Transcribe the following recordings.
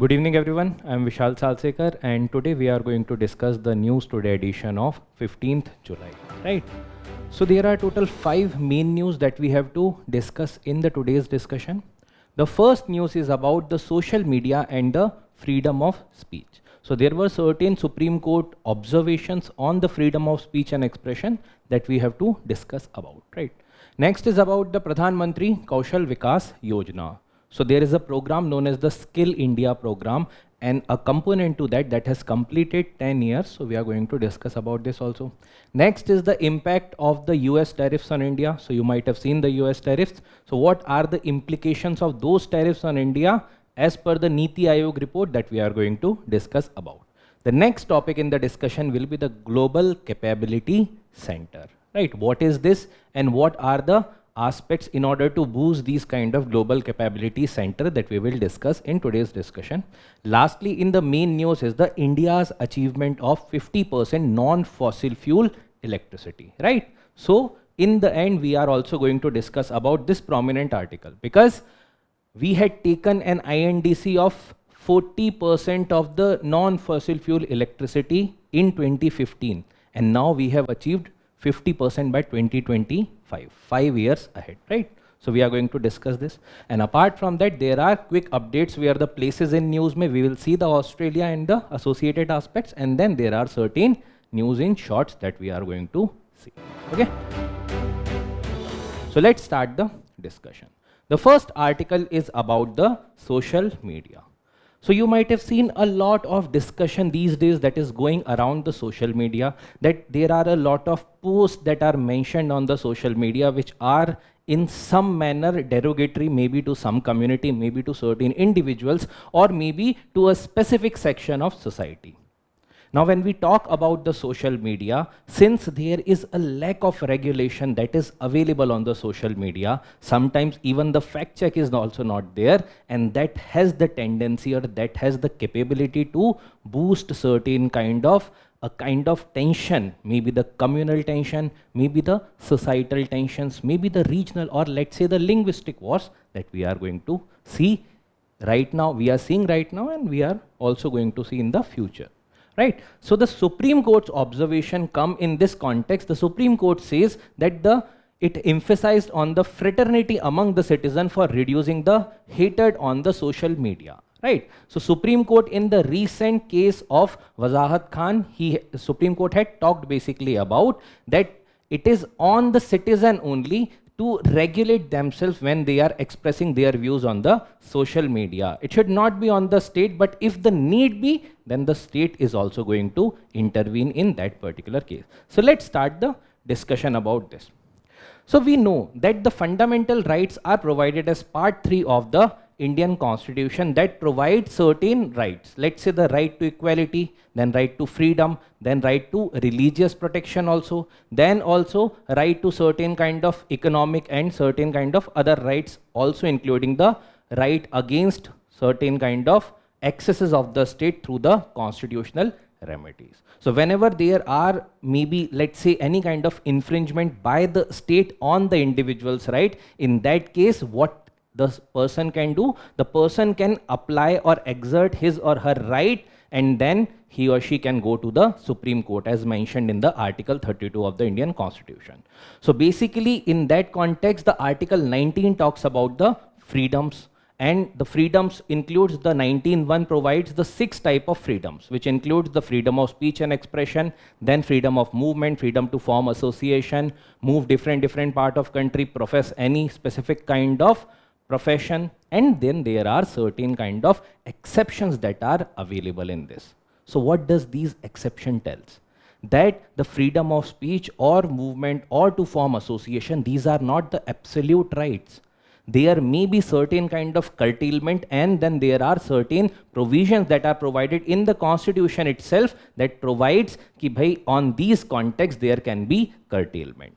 Good evening everyone, I am Vishal Salsekar and today we are going to discuss the News Today edition of 15th July, right? So there are total 5 main news that we have to discuss in the today's discussion. The first news is about the social media and the freedom of speech. So there were certain Supreme Court observations on the freedom of speech and expression that we have to discuss about, right? Next is about the Pradhan Mantri Kaushal Vikas Yojana. So there is a program known as the Skill India program and a component to that has completed 10 years. So we are going to discuss about this also. Next is the impact of the US tariffs on India. So you might have seen the US tariffs. So what are the implications of those tariffs on India as per the Niti Aayog report that we are going to discuss about. The next topic in the discussion will be the Global Capability Center, right? What is this and what are the aspects in order to boost these kind of global capability center that we will discuss in today's discussion. Lastly, in the main news is the India's achievement of 50% non-fossil fuel electricity, right? So in the end, we are also going to discuss about this prominent article because we had taken an INDC of 40% of the non-fossil fuel electricity in 2015 and now we have achieved 50% by 2025, 5 years ahead, right? So we are going to discuss this. And apart from that, there are quick updates where the places in news we will see the Australia and the associated aspects, and then there are certain news in shorts that we are going to see, okay? So let's start the discussion. The first article is about the social media. So you might have seen a lot of discussion these days that is going around the social media, that there are a lot of posts that are mentioned on the social media which are in some manner derogatory, maybe to some community, maybe to certain individuals, or maybe to a specific section of society. Now, when we talk about the social media, since there is a lack of regulation that is available on the social media, sometimes even the fact check is also not there, and that has the tendency or that has the capability to boost certain kind of tension, maybe the communal tension, maybe the societal tensions, maybe the regional or let's say the linguistic wars that we are going to see right now, we are seeing right now, and we are also going to see in the future. Right. So the Supreme Court's observation come in this context. The Supreme Court says that it emphasized on the fraternity among the citizen for reducing the hatred on the social media. Right. So Supreme Court in the recent case of Wazahat Khan, Supreme Court had talked basically about that it is on the citizen only to regulate themselves when they are expressing their views on the social media. It should not be on the state, but if the need be, then the state is also going to intervene in that particular case. So let's start the discussion about this. So we know that the fundamental rights are provided as part 3 of the Indian Constitution that provides certain rights. Let's say the right to equality, then right to freedom, then right to religious protection also, then also right to certain kind of economic and certain kind of other rights, also including the right against certain kind of excesses of the state through the constitutional remedies. So whenever there are maybe let's say any kind of infringement by the state on the individual's right, in that case what the person can do, the person can apply or exert his or her right, and then he or she can go to the Supreme Court as mentioned in the Article 32 of the Indian Constitution. So basically in that context, the Article 19 talks about the freedoms, and the freedoms includes the 19(1) provides the 6 type of freedoms, which includes the freedom of speech and expression, then freedom of movement, freedom to form association, move different part of country, profess any specific kind of profession, and then there are certain kind of exceptions that are available in this. So what does these exception tells? That the freedom of speech or movement or to form association, these are not the absolute rights. There may be certain kind of curtailment, and then there are certain provisions that are provided in the Constitution itself that provides ki bhai on these contexts there can be curtailment.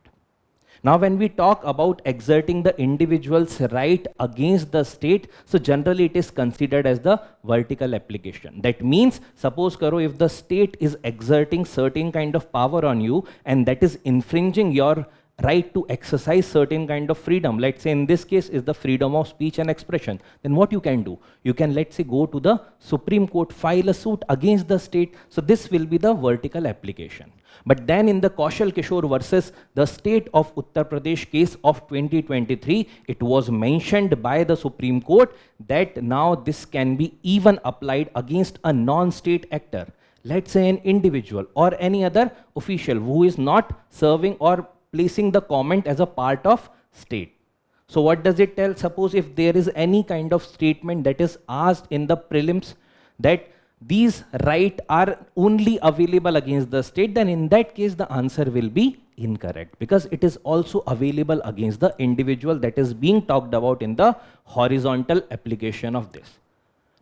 Now, when we talk about exerting the individual's right against the state, so generally it is considered as the vertical application. That means, suppose karo, if the state is exerting certain kind of power on you and that is infringing your right to exercise certain kind of freedom, let's say in this case is the freedom of speech and expression, then what you can do? You can, let's say, go to the Supreme Court, file a suit against the state. So this will be the vertical application. But then in the Kaushal Kishore versus the state of Uttar Pradesh case of 2023, it was mentioned by the Supreme Court that now this can be even applied against a non-state actor, let's say an individual or any other official who is not serving or placing the comment as a part of state. So what does it tell? Suppose if there is any kind of statement that is asked in the prelims that these rights are only available against the state, then in that case the answer will be incorrect, because it is also available against the individual that is being talked about in the horizontal application of this.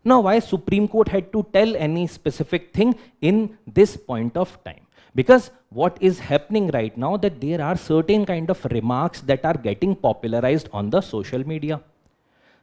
Now, why Supreme Court had to tell any specific thing in this point of time? Because what is happening right now, that there are certain kind of remarks that are getting popularized on the social media.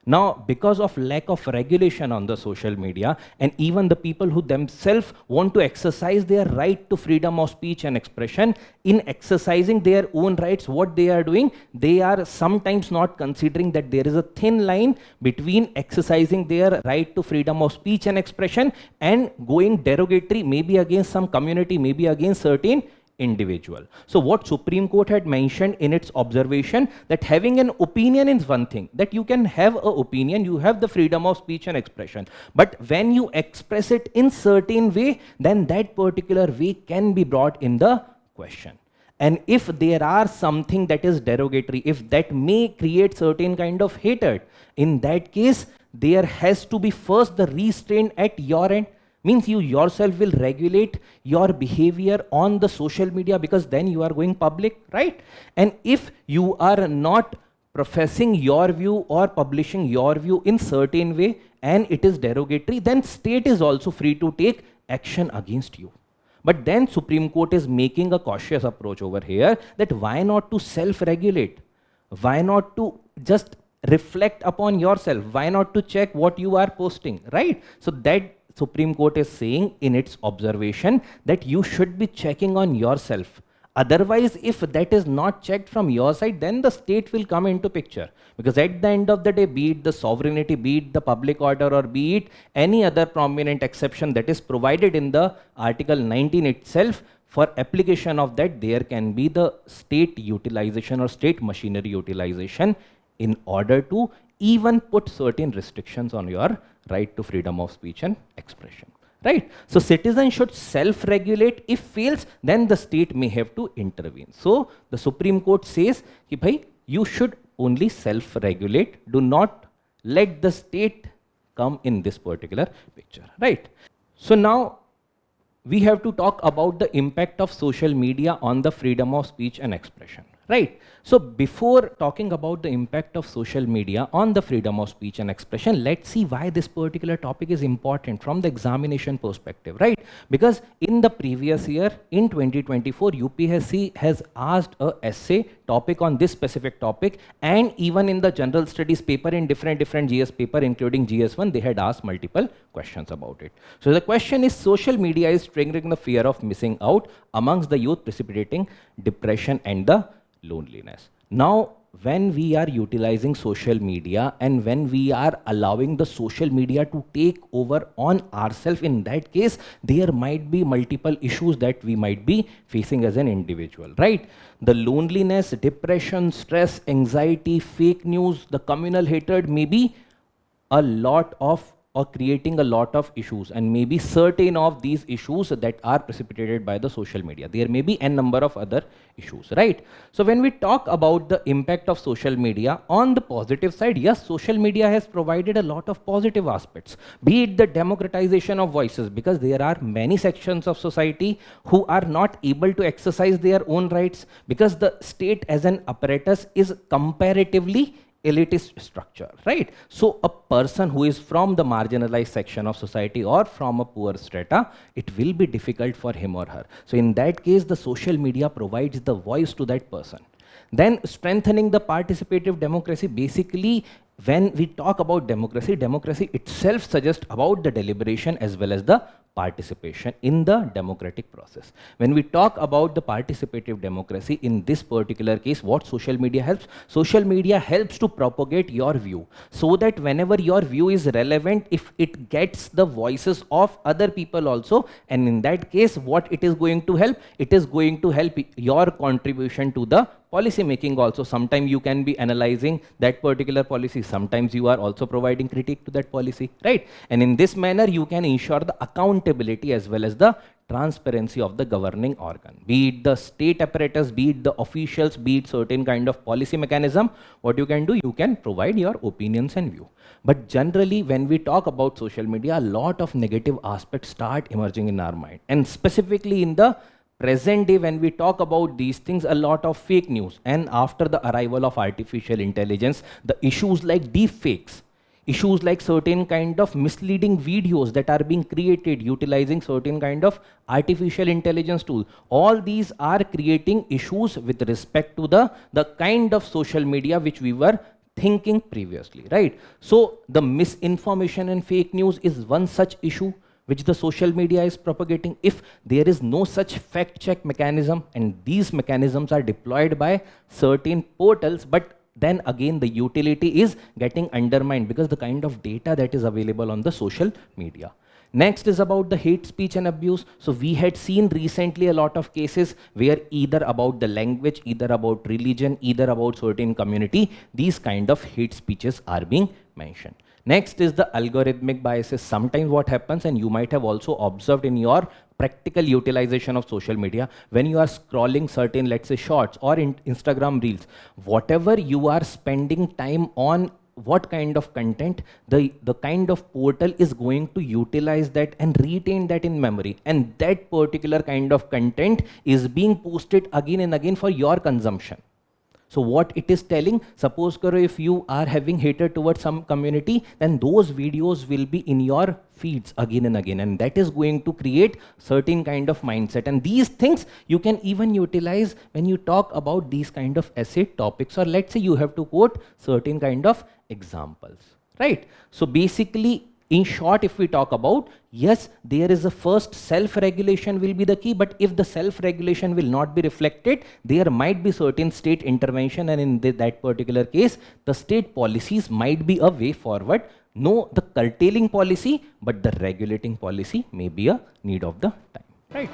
Now, because of lack of regulation on the social media, and even the people who themselves want to exercise their right to freedom of speech and expression, in exercising their own rights, what they are doing, they are sometimes not considering that there is a thin line between exercising their right to freedom of speech and expression and going derogatory, maybe against some community, maybe against certain individual. So what Supreme Court had mentioned in its observation, that having an opinion is one thing, that you can have an opinion, you have the freedom of speech and expression, but when you express it in certain way, then that particular way can be brought in the question. And if there are something that is derogatory, if that may create certain kind of hatred, in that case, there has to be first the restraint at your end. Means you yourself will regulate your behavior on the social media, because then you are going public, right? And if you are not professing your view or publishing your view in certain way and it is derogatory, then state is also free to take action against you. But then Supreme Court is making a cautious approach over here, that why not to self-regulate? Why not to just reflect upon yourself? Why not to check what you are posting, right? So that Supreme Court is saying in its observation that you should be checking on yourself. Otherwise, if that is not checked from your side, then the state will come into picture. Because at the end of the day, be it the sovereignty, be it the public order, or be it any other prominent exception that is provided in the Article 19 itself, for application of that, there can be the state utilization or state machinery utilization in order to even put certain restrictions on your right to freedom of speech and expression, right? So citizens should self-regulate. If fails, then the state may have to intervene. So the Supreme Court says, ki bhai, you should only self-regulate. Do not let the state come in this particular picture, right? So now we have to talk about the impact of social media on the freedom of speech and expression, right? So before talking about the impact of social media on the freedom of speech and expression, let's see why this particular topic is important from the examination perspective, right? Because in the previous year, in 2024, UPSC has asked a essay topic on this specific topic, and even in the general studies paper, in different GS paper, including GS1, they had asked multiple questions about it. So the question is, social media is triggering the fear of missing out amongst the youth, precipitating depression and the loneliness. Now, when we are utilizing social media and when we are allowing the social media to take over on ourselves, in that case, there might be multiple issues that we might be facing as an individual, right? The loneliness, depression, stress, anxiety, fake news, the communal hatred may be a lot of, or creating a lot of issues, and maybe certain of these issues that are precipitated by the social media. There may be n number of other issues, right? So when we talk about the impact of social media on the positive side, yes, social media has provided a lot of positive aspects, be it the democratization of voices, because there are many sections of society who are not able to exercise their own rights, because the state as an apparatus is comparatively elitist structure, right? So a person who is from the marginalized section of society or from a poor strata, it will be difficult for him or her. So in that case, the social media provides the voice to that person. Then strengthening the participative democracy, basically when we talk about democracy, democracy itself suggests about the deliberation as well as the participation in the democratic process. When we talk about the participative democracy, in this particular case, what social media helps? Social media helps to propagate your view, so that whenever your view is relevant, if it gets the voices of other people also, and in that case, what it is going to help? It is going to help your contribution to the policy making also. Sometimes you can be analyzing that particular policy, sometimes you are also providing critique to that policy, right? And in this manner, you can ensure the accountability as well as the transparency of the governing organ, be it the state apparatus, be it the officials, be it certain kind of policy mechanism. What you can do, you can provide your opinions and view. But generally, when we talk about social media, a lot of negative aspects start emerging in our mind, and specifically in the present day, when we talk about these things, a lot of fake news. And after the arrival of artificial intelligence, the issues like deep fakes, issues like certain kind of misleading videos that are being created utilizing certain kind of artificial intelligence tool, all these are creating issues with respect to the kind of social media which we were thinking previously, right? So the misinformation and fake news is one such issue which the social media is propagating. If there is no such fact check mechanism, and these mechanisms are deployed by certain portals, but then again the utility is getting undermined because the kind of data that is available on the social media. Next is about the hate speech and abuse. So we had seen recently a lot of cases where either about the language, either about religion, either about certain community, these kind of hate speeches are being mentioned. Next is the algorithmic biases. Sometimes what happens, and you might have also observed in your practical utilization of social media, when you are scrolling certain, let's say, shorts or Instagram reels, whatever you are spending time on, what kind of content, the kind of portal is going to utilize that and retain that in memory. And that particular kind of content is being posted again and again for your consumption. So what it is telling, suppose if you are having hatred towards some community, then those videos will be in your feeds again and again, and that is going to create certain kind of mindset. And these things you can even utilize when you talk about these kind of essay topics, or let's say you have to quote certain kind of examples, right? So basically, in short, if we talk about, yes, there is a first self-regulation will be the key, but if the self-regulation will not be reflected, there might be certain state intervention, and in that particular case, the state policies might be a way forward. No, the curtailing policy, but the regulating policy may be a need of the time, right?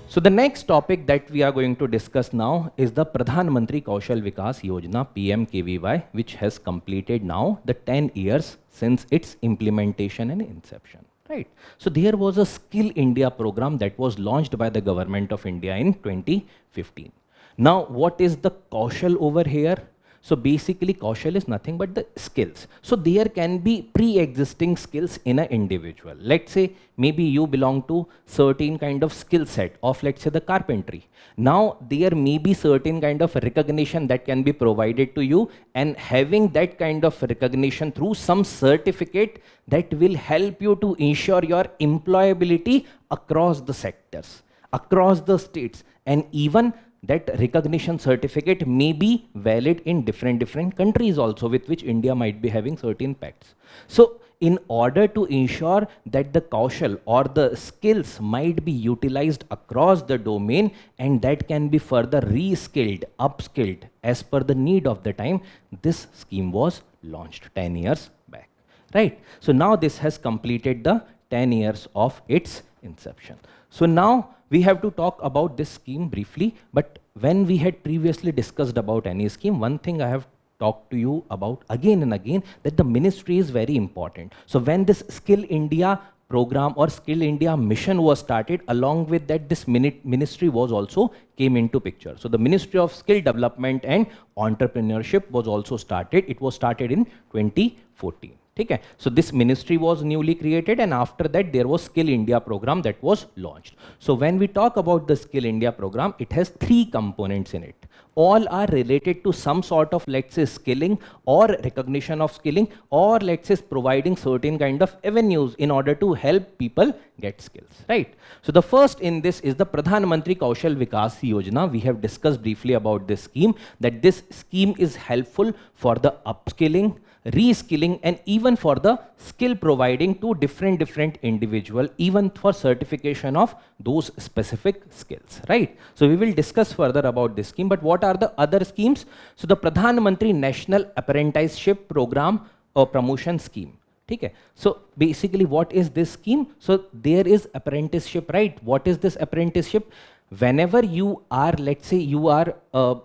So the next topic that we are going to discuss now is the Pradhan Mantri Kaushal Vikas Yojana PMKVY, which has completed now the 10 years since its implementation and inception, right? So there was a Skill India program that was launched by the government of India in 2015. Now, what is the Kaushal over here? So basically, Kaushal is nothing but the skills. So there can be pre-existing skills in an individual. Let's say maybe you belong to certain kind of skill set of, let's say, the carpentry. Now there may be certain kind of recognition that can be provided to you, and having that kind of recognition through some certificate that will help you to ensure your employability across the sectors, across the states, and even that recognition certificate may be valid in different countries also, with which India might be having certain pacts. So in order to ensure that the Kaushal or the skills might be utilized across the domain, and that can be further reskilled, upskilled as per the need of the time, this scheme was launched 10 years back, right? So now this has completed the 10 years of its inception. So now we have to talk about this scheme briefly, but when we had previously discussed about any scheme, one thing I have talked to you about again and again, that the ministry is very important. So when this Skill India program or Skill India mission was started, along with that this ministry was also came into picture. So the Ministry of Skill Development and Entrepreneurship was also started. It was started in 2014. Okay. So this ministry was newly created, and after that there was Skill India program that was launched. So when we talk about the Skill India program, it has 3 components in it. All are related to some sort of, let's say, skilling or recognition of skilling, or let's say providing certain kind of avenues in order to help people get skills, right? So the first in this is the Pradhan Mantri Kaushal Vikas Yojana. We have discussed briefly about this scheme, that this scheme is helpful for the upskilling, reskilling, and even for the skill providing to different individual, even for certification of those specific skills, right? So we will discuss further about this scheme, but what are the other schemes? So the Pradhan Mantri National Apprenticeship Program or Promotion Scheme. Okay. So basically what is this scheme? So there is apprenticeship, right? What is this apprenticeship? Whenever you are, let's say you are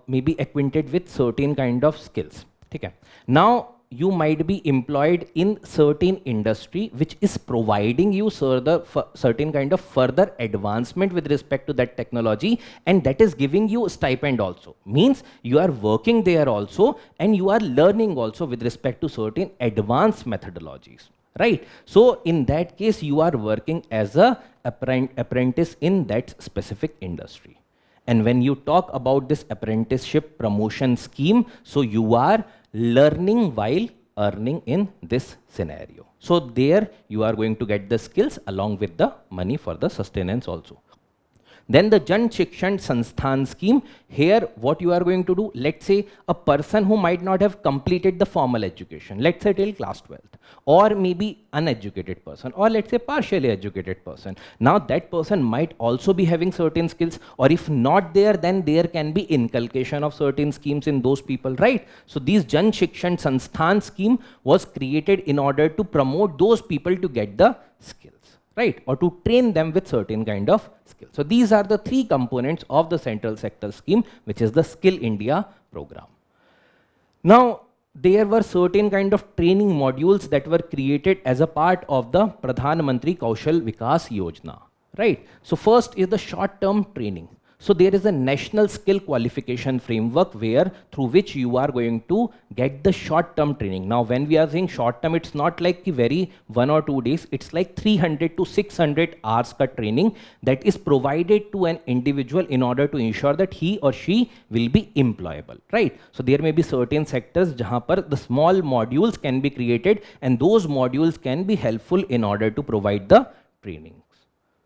maybe acquainted with certain kind of skills. Okay. Now you might be employed in certain industry which is providing you certain kind of further advancement with respect to that technology, and that is giving you stipend also. Means you are working there also and you are learning also with respect to certain advanced methodologies, right? So in that case you are working as a apprentice in that specific industry. And when you talk about this apprenticeship promotion scheme, so you are learning while earning in this scenario. So there you are going to get the skills along with the money for the sustenance also. Then the Jan Shikshan Sansthan scheme, here what you are going to do, let's say a person who might not have completed the formal education, let's say till class 12th, or maybe uneducated person, or let's say partially educated person. Now that person might also be having certain skills, or if not there, then there can be inculcation of certain schemes in those people, right? So these Jan Shikshan Sansthan scheme was created in order to promote those people to get the skills, right? Or to train them with certain kind of skills. So these are the three components of the central sector scheme, which is the Skill India program. Now, there were certain kind of training modules that were created as a part of the Pradhan Mantri Kaushal Vikas Yojana, right? So first is the short-term training. So there is a national skill qualification framework where through which you are going to get the short-term training. Now when we are saying short-term, it's not like very 1 or 2 days, it's like 300 to 600 hours ka training that is provided to an individual in order to ensure that he or she will be employable, right? So there may be certain sectors jahan par the small modules can be created, and those modules can be helpful in order to provide the training.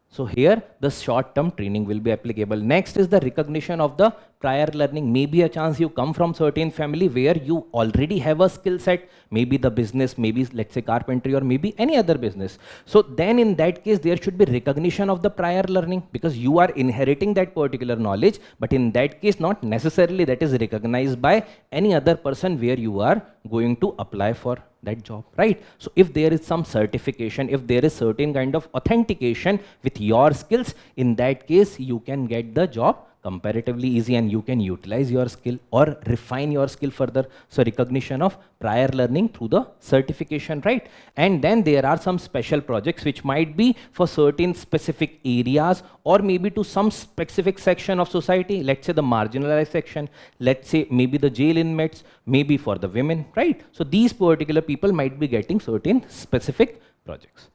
So here the short-term training will be applicable. Next is the recognition of the prior learning. Maybe a chance you come from certain family where you already have a skill set, maybe the business, maybe let's say carpentry, or maybe any other business. So then in that case there should be recognition of the prior learning, because you are inheriting that particular knowledge, but in that case not necessarily that is recognized by any other person where you are going to apply for that job, right? So if there is some certification, if there is certain kind of authentication with your skills, in that case you can get the job comparatively easy and you can utilize your skill or refine your skill further. So recognition of prior learning through the certification, right? And then there are some special projects which might be for certain specific areas or maybe to some specific section of society, let's say the marginalized section, let's say maybe the jail inmates, maybe for the women, right? So these particular people might be getting certain specific projects.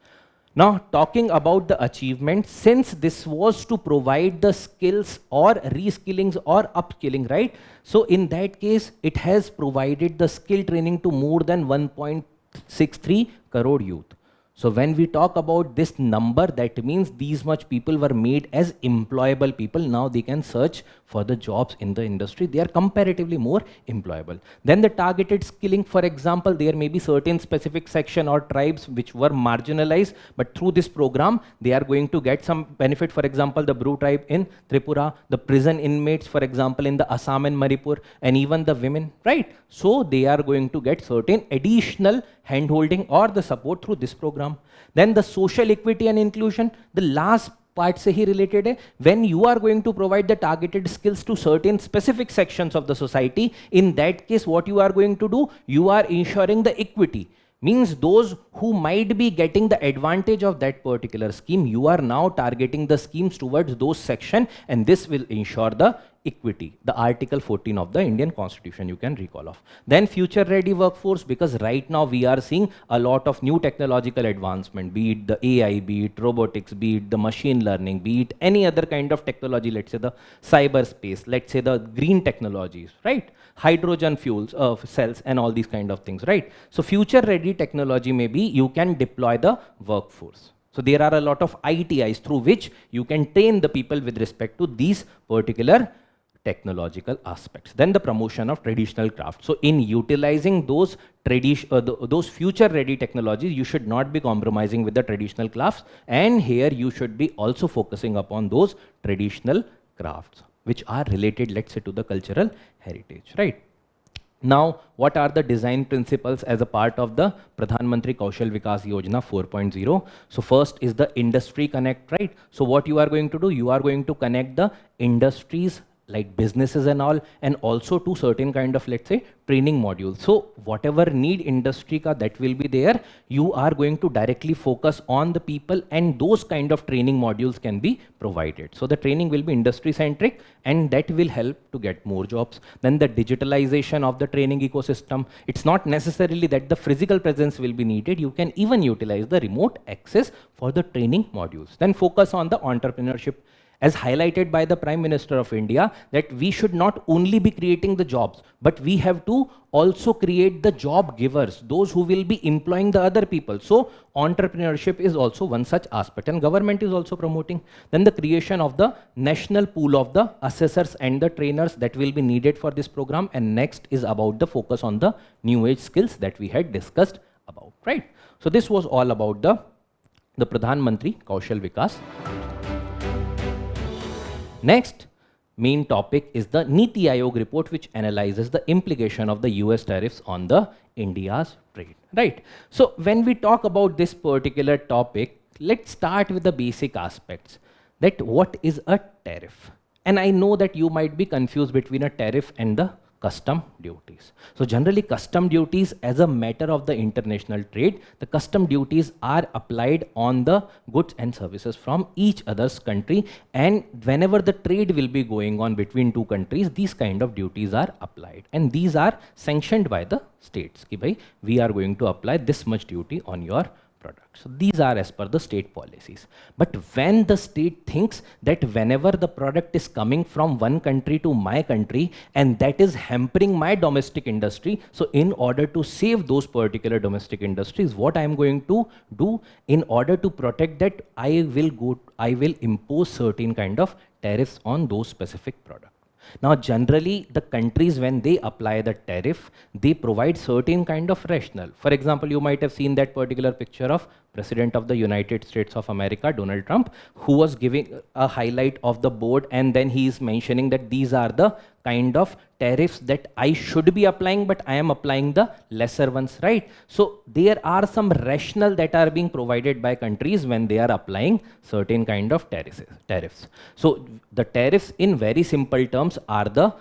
Now, talking about the achievement, since this was to provide the skills or reskillings or upskilling, right? So in that case, it has provided the skill training to more than 1.63 crore youth. So when we talk about this number, that means these much people were made as employable people. Now they can search for the jobs in the industry. They are comparatively more employable. Then the targeted skilling, for example, there may be certain specific section or tribes which were marginalized, but through this program, they are going to get some benefit. For example, the Bru tribe in Tripura, the prison inmates, for example, in the Assam and Manipur, and even the women, right? So they are going to get certain additional handholding or the support through this program. Then the social equity and inclusion, the last part se hi related hai. When you are going to provide the targeted skills to certain specific sections of the society, in that case what you are going to do, you are ensuring the equity. Means those who might be getting the advantage of that particular scheme, you are now targeting the schemes towards those sections, and this will ensure the equity, the Article 14 of the Indian Constitution you can recall of. Then future ready workforce, because right now we are seeing a lot of new technological advancement, be it the AI, be it robotics, be it the machine learning, be it any other kind of technology, let's say the cyberspace, let's say the green technologies, right? Hydrogen fuels, cells and all these kind of things, right? So future ready technology may be you can deploy the workforce. So there are a lot of ITIs through which you can train the people with respect to these particular technological aspects. Then the promotion of traditional crafts. So in utilizing those those future-ready technologies, you should not be compromising with the traditional crafts. And here you should be also focusing upon those traditional crafts, which are related, let's say, to the cultural heritage, right? Now, what are the design principles as a part of the Pradhan Mantri Kaushal Vikas Yojana 4.0? So first is the industry connect, right? So what you are going to do, you are going to connect the industries like businesses and all, and also to certain kind of, let's say, training modules. So whatever need industry ka that will be there, you are going to directly focus on the people, and those kind of training modules can be provided. So the training will be industry centric, and that will help to get more jobs. Then the digitalization of the training ecosystem. It's not necessarily that the physical presence will be needed. You can even utilize the remote access for the training modules. Then focus on the entrepreneurship, as highlighted by the Prime Minister of India, that we should not only be creating the jobs, but we have to also create the job givers, those who will be employing the other people. So entrepreneurship is also one such aspect, and government is also promoting. Then the creation of the national pool of the assessors and the trainers that will be needed for this program. And next is about the focus on the new age skills that we had discussed about, right? So this was all about the Pradhan Mantri Kaushal Vikas. Next main topic is the Niti Aayog report, which analyzes the implication of the US tariffs on the India's trade, right? So when we talk about this particular topic, let's start with the basic aspects, that what is a tariff? And I know that you might be confused between a tariff and the custom duties. So generally custom duties, as a matter of the international trade, the custom duties are applied on the goods and services from each other's country, and whenever the trade will be going on between two countries, these kind of duties are applied, and these are sanctioned by the states. Ki bhai, we are going to apply this much duty on your product. So these are as per the state policies. But when the state thinks that whenever the product is coming from one country to my country and that is hampering my domestic industry, so in order to save those particular domestic industries, what I am going to do in order to protect that, I will impose certain kind of tariffs on those specific products. Now, generally, the countries, when they apply the tariff, they provide certain kind of rationale. For example, you might have seen that particular picture of President of the United States of America, Donald Trump, who was giving a highlight of the board, and then he is mentioning that these are the kind of tariffs that I should be applying, but I am applying the lesser ones, right? So there are some rationale that are being provided by countries when they are applying certain kind of tariffs. So the tariffs, in very simple terms, are the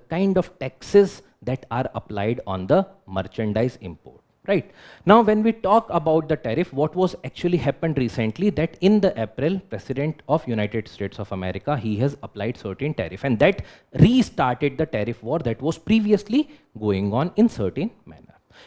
kind of taxes that are applied on the merchandise import. Right. Now, when we talk about the tariff, what was actually happened recently, that in the April, President of United States of America, he has applied certain tariff, and that restarted the tariff war that was previously going on in certain manner.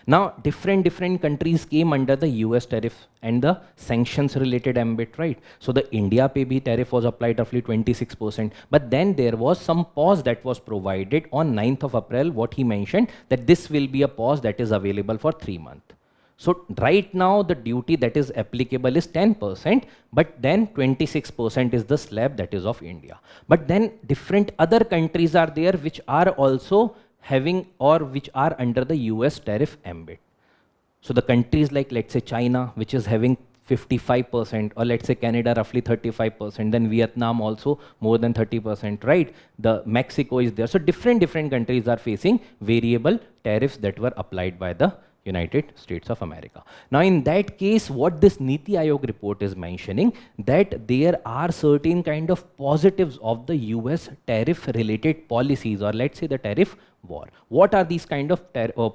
Now, different countries came under the US tariff and the sanctions related ambit, right? So the India pe bhi tariff was applied roughly 26%, but then there was some pause that was provided on 9th of April, what he mentioned, that this will be a pause that is available for 3 months. So right now the duty that is applicable is 10%, but then 26% is the slab that is of India. But then different other countries are there which are also having, or which are under the US tariff ambit. So the countries like, let's say, China, which is having 55%, or let's say Canada roughly 35%, then Vietnam also more than 30%, right? The Mexico is there. So different countries are facing variable tariffs that were applied by the United States of America. Now, in that case, what this Niti Aayog report is mentioning, that there are certain kind of positives of the US tariff related policies, or let's say the tariff war. What are these kind of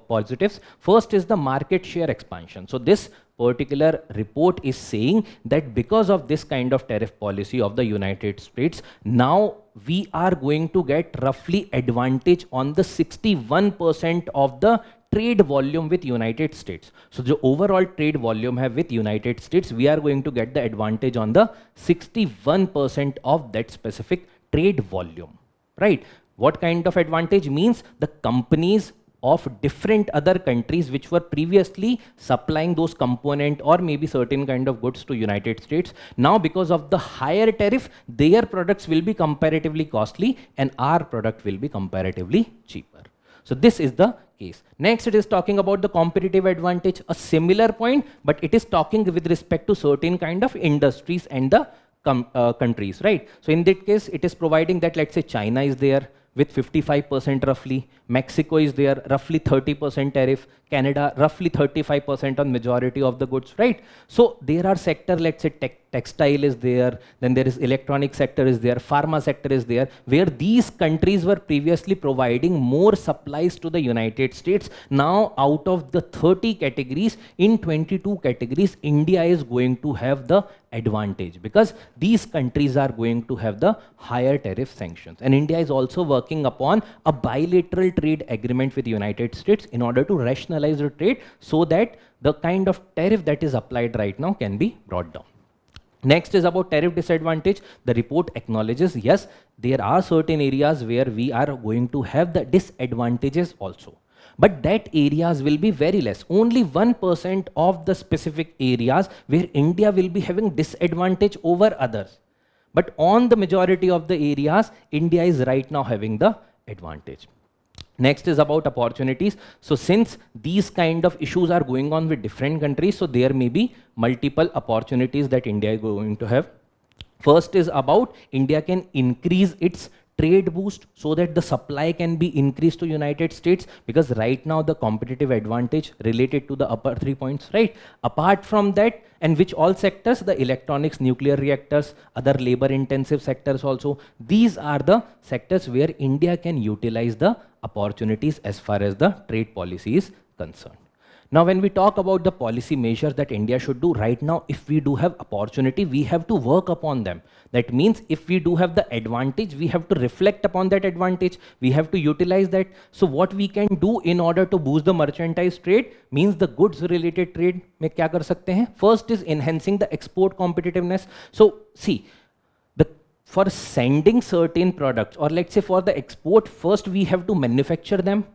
positives? First is the market share expansion. So this particular report is saying that because of this kind of tariff policy of the United States, now we are going to get roughly advantage on the 61% of the trade volume with United States. So the overall trade volume have with United States, we are going to get the advantage on the 61% of that specific trade volume, right? What kind of advantage? Means the companies of different other countries which were previously supplying those component or maybe certain kind of goods to United States. Now because of the higher tariff, their products will be comparatively costly and our product will be comparatively cheaper. So this is the case. Next, it is talking about the competitive advantage, a similar point, but it is talking with respect to certain kind of industries and the countries, right? So in that case, it is providing that, let's say China is there with 55% roughly, Mexico is there, roughly 30% tariff, Canada, roughly 35% on majority of the goods, right? So there are sector, let's say textile is there, then there is electronic sector is there, pharma sector is there, where these countries were previously providing more supplies to the United States. Now out of the 30 categories, in 22 categories, India is going to have the advantage because these countries are going to have the higher tariff sanctions. And India is also working upon a bilateral trade agreement with the United States in order to rationalize the trade so that the kind of tariff that is applied right now can be brought down. Next is about tariff disadvantage. The report acknowledges, yes, there are certain areas where we are going to have the disadvantages also. But that areas will be very less. Only 1% of the specific areas where India will be having disadvantage over others. But on the majority of the areas, India is right now having the advantage. Next is about opportunities. So since these kind of issues are going on with different countries, so there may be multiple opportunities that India is going to have. First is about India can increase its trade boost so that the supply can be increased to United States, because right now the competitive advantage related to the upper 3 points, right? Apart from that, and which all sectors, the electronics, nuclear reactors, other labor intensive sectors also, these are the sectors where India can utilize the opportunities as far as the trade policy is concerned. Now, when we talk about the policy measures that India should do right now, if we do have opportunity, we have to work upon them. That means if we do have the advantage, we have to reflect upon that advantage. We have to utilize that. So what we can do in order to boost the merchandise trade means the goods related trade में क्या कर सकते हैं? First is enhancing the export competitiveness. So see, for sending certain products, or let's say for the export, first we have to manufacture them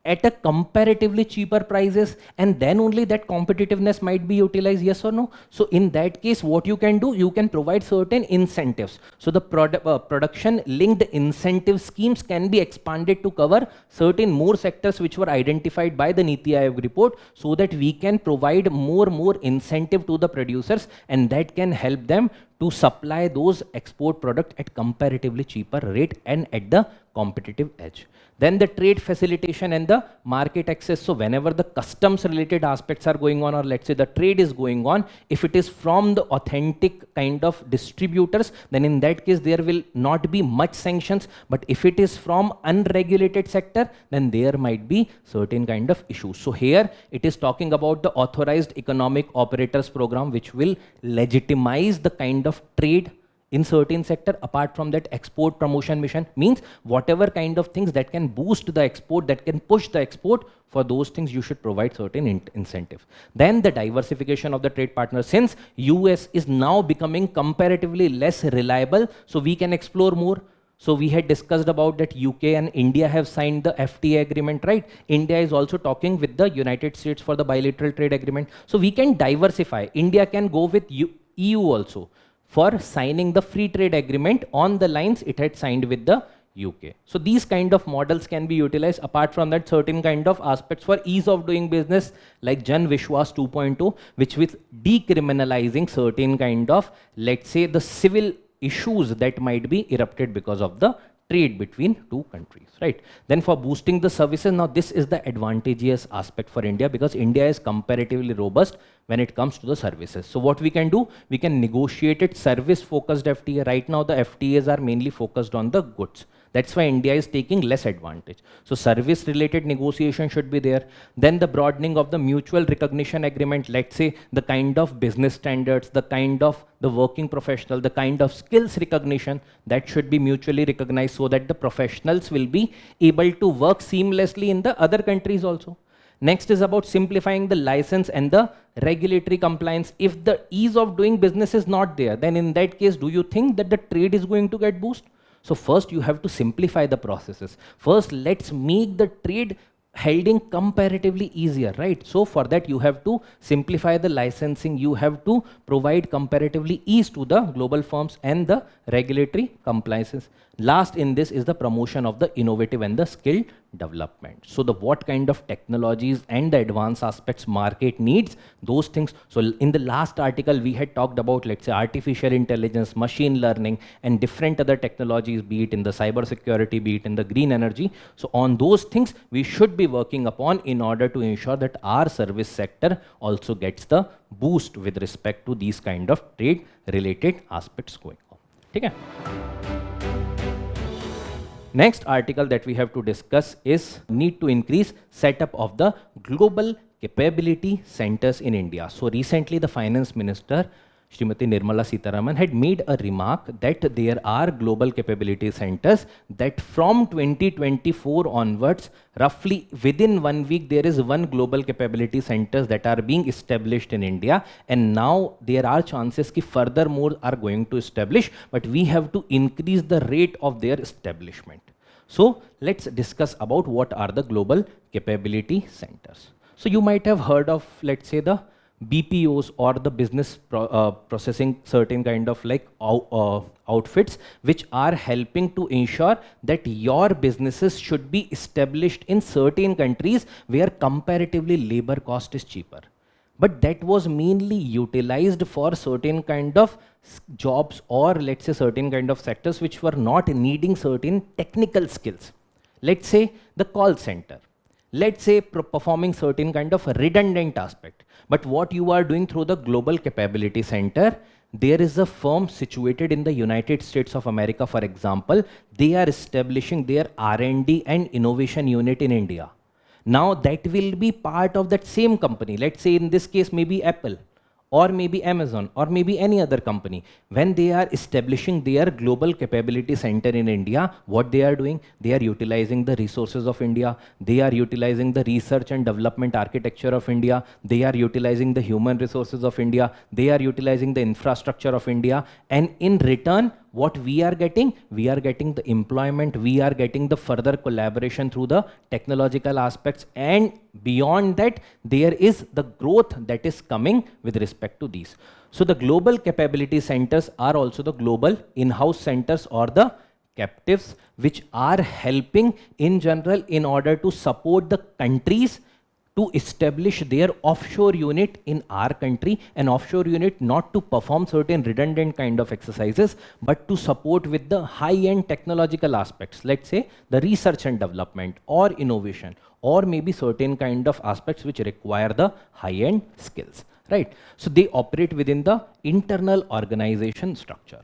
at a comparatively cheaper prices, and then only that competitiveness might be utilized, yes or no? So in that case, what you can do, you can provide certain incentives. So the production linked incentive schemes can be expanded to cover certain more sectors which were identified by the Niti Aayog report, so that we can provide more incentive to the producers, and that can help them to supply those export product at comparatively cheaper rate and at the competitive edge. Then the trade facilitation and the market access. So whenever the customs related aspects are going on, or let's say the trade is going on, if it is from the authentic kind of distributors, then in that case there will not be much sanctions. But if it is from unregulated sector, then there might be certain kind of issues. So here it is talking about the authorized economic operators program, which will legitimize the kind of trade in certain sector. Apart from that, export promotion mission means whatever kind of things that can boost the export, that can push the export, for those things you should provide certain incentive. Then the diversification of the trade partners. Since US is now becoming comparatively less reliable, so we can explore more. So we had discussed about that UK and India have signed the FTA agreement, right? India is also talking with the United States for the bilateral trade agreement. So we can diversify. India can go with EU also for signing the free trade agreement on the lines it had signed with the UK. So these kind of models can be utilized. Apart from that, certain kind of aspects for ease of doing business, like Jan Vishwas 2.0, which with decriminalizing certain kind of, let's say, the civil issues that might be erupted because of the trade between two countries, right? Then for boosting the services, now this is the advantageous aspect for India, because India is comparatively robust when it comes to the services. So what we can do, we can negotiate it service focused FTA. Right now the FTAs are mainly focused on the goods. That's why India is taking less advantage. So service related negotiation should be there. Then the broadening of the mutual recognition agreement, let's say the kind of business standards, the kind of the working professional, the kind of skills recognition, that should be mutually recognized, so that the professionals will be able to work seamlessly in the other countries also. Next is about simplifying the license and the regulatory compliance. If the ease of doing business is not there, then in that case, do you think that the trade is going to get boosted? So first you have to simplify the processes. First, let's make the trade holding comparatively easier, right? So for that you have to simplify the licensing, you have to provide comparatively ease to the global firms and the regulatory compliances. Last in this is the promotion of the innovative and the skill development. So the what kind of technologies and the advanced aspects market needs, those things. So in the last article we had talked about, let's say, artificial intelligence, machine learning and different other technologies, be it in the cyber security, be it in the green energy. So on those things we should be working upon in order to ensure that our service sector also gets the boost with respect to these kind of trade related aspects going on. Okay? Next article that we have to discuss is need to increase setup of the global capability centers in India. So recently the finance minister Srimati Nirmala Sitharaman had made a remark that there are global capability centers that from 2024 onwards, roughly within 1 week, there is one global capability centers that are being established in India. And now there are chances that furthermore are going to establish, but we have to increase the rate of their establishment. So let's discuss about what are the global capability centers. So you might have heard of, let's say, the BPOs or the business processing certain kind of like outfits which are helping to ensure that your businesses should be established in certain countries where comparatively labor cost is cheaper. But that was mainly utilized for certain kind of jobs or let's say certain kind of sectors which were not needing certain technical skills. Let's say the call center. Let's say performing certain kind of redundant aspect. But what you are doing through the Global Capability Center, there is a firm situated in the United States of America, for example, they are establishing their R&D and innovation unit in India. Now that will be part of that same company. Let's say in this case, maybe Apple or maybe Amazon or maybe any other company. When they are establishing their global capability center in India, what they are doing? They are utilizing the resources of India. They are utilizing the research and development architecture of India. They are utilizing the human resources of India. They are utilizing the infrastructure of India. And in return, what we are getting? We are getting the employment, we are getting the further collaboration through the technological aspects, and beyond that, there is the growth that is coming with respect to these. So the global capability centers are also the global in-house centers or the captives, which are helping in general in order to support the countries to establish their offshore unit in our country, an offshore unit not to perform certain redundant kind of exercises, but to support with the high-end technological aspects, let's say the research and development or innovation, or maybe certain kind of aspects which require the high-end skills, right? So they operate within the internal organization structure.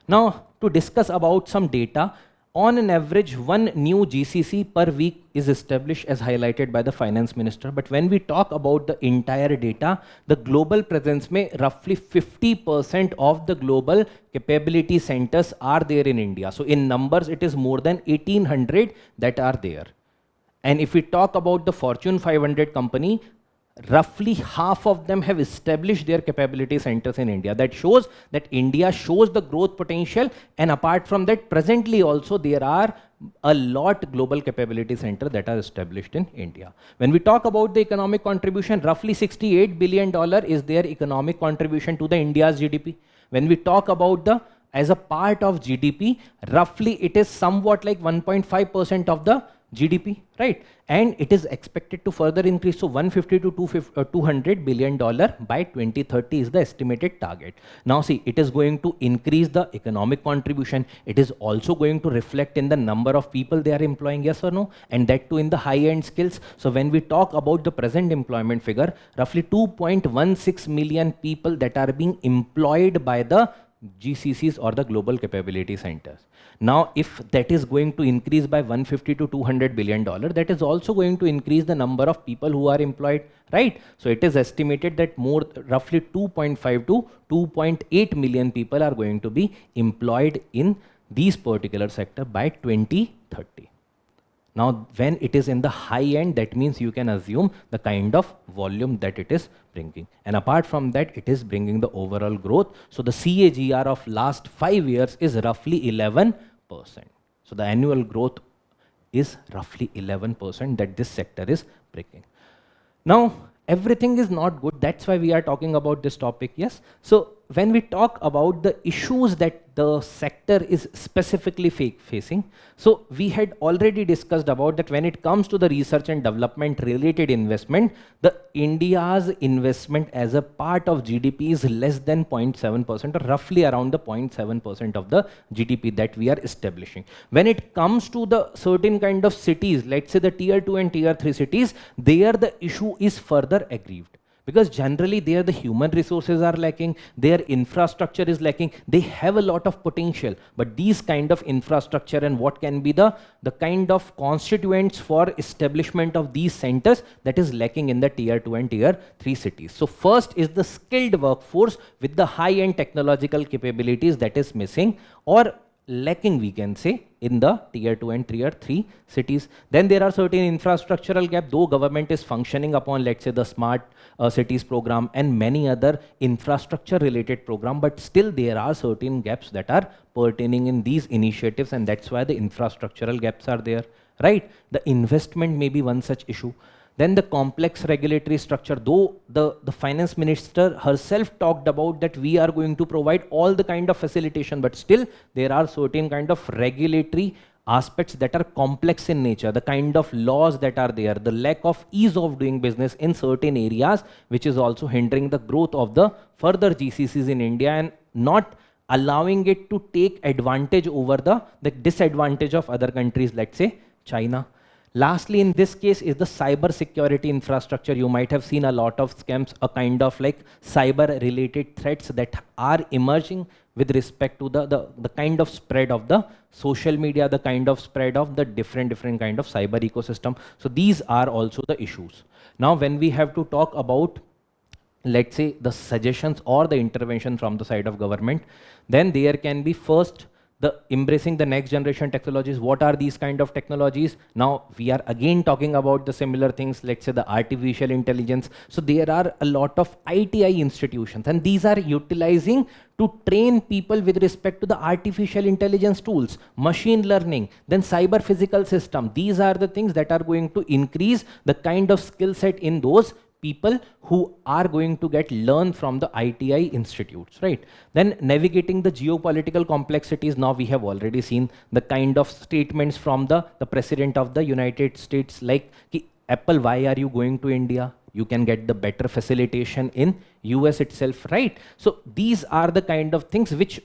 Now, to discuss about some data, on an average, one new GCC per week is established as highlighted by the finance minister. But when we talk about the entire data, the global presence may roughly 50% of the global capability centers are there in India. So in numbers, it is more than 1800 that are there. And if we talk about the Fortune 500 company, roughly half of them have established their capability centers in India. That shows that India shows the growth potential, and apart from that, presently also there are a lot global capability centers that are established in India. When we talk about the economic contribution, roughly $68 billion is their economic contribution to the India's GDP. When we talk about the as a part of GDP, roughly it is somewhat like 1.5% of the GDP, right? And it is expected to further increase. So 150 to $200 billion by 2030 is the estimated target. Now see, it is going to increase the economic contribution. It is also going to reflect in the number of people they are employing, yes or no? And that too in the high-end skills. So when we talk about the present employment figure, roughly 2.16 million people that are being employed by the GCCs or the global capability centers. Now, if that is going to increase by 150 to $200 billion, that is also going to increase the number of people who are employed, right? So it is estimated that roughly 2.5 to 2.8 million people are going to be employed in these particular sector by 2030. Now, when it is in the high end, that means you can assume the kind of volume that it is bringing. And apart from that, it is bringing the overall growth. So the CAGR of last 5 years is roughly 11%. So the annual growth is roughly 11% that this sector is breaking. Now, everything is not good. That's why we are talking about this topic, yes? So, when we talk about the issues that the sector is specifically facing, so we had already discussed about that when it comes to the research and development related investment, the India's investment as a part of GDP is less than 0.7% or roughly around the 0.7% of the GDP that we are establishing. When it comes to the certain kind of cities, let's say the tier 2 and tier 3 cities, there the issue is further aggraved. Because generally there the human resources are lacking, their infrastructure is lacking, they have a lot of potential, but these kind of infrastructure and what can be the kind of constituents for establishment of these centers that is lacking in the tier 2 and tier 3 cities. So first is the skilled workforce with the high-end technological capabilities that is missing or lacking, we can say, in the tier 2 and tier 3 cities. Then there are certain infrastructural gaps, though government is functioning upon, let's say, the smart cities program and many other infrastructure related program, but still there are certain gaps that are pertaining in these initiatives, and that's why the infrastructural gaps are there, right? The investment may be one such issue. Then the complex regulatory structure, though the finance minister herself talked about that we are going to provide all the kind of facilitation, but still there are certain kind of regulatory aspects that are complex in nature, the kind of laws that are there, the lack of ease of doing business in certain areas, which is also hindering the growth of the further GCCs in India and not allowing it to take advantage over the disadvantage of other countries, let's say China. Lastly, in this case is the cyber security infrastructure. You might have seen a lot of scams, a kind of like cyber related threats that are emerging with respect to the kind of spread of the social media, the kind of spread of the different kind of cyber ecosystem. So these are also the issues. Now, when we have to talk about, let's say, the suggestions or the intervention from the side of government, then there can be first the embracing the next generation technologies. What are these kind of technologies? Now we are again talking about the similar things, let's say the artificial intelligence. So there are a lot of ITI institutions and these are utilizing to train people with respect to the artificial intelligence tools, machine learning, then cyber physical system. These are the things that are going to increase the kind of skill set in those people who are going to get learn from the ITI institutes, right? Then navigating the geopolitical complexities. Now we have already seen the kind of statements from the President of the United States like, Apple, why are you going to India? You can get the better facilitation in US itself, right? So these are the kind of things which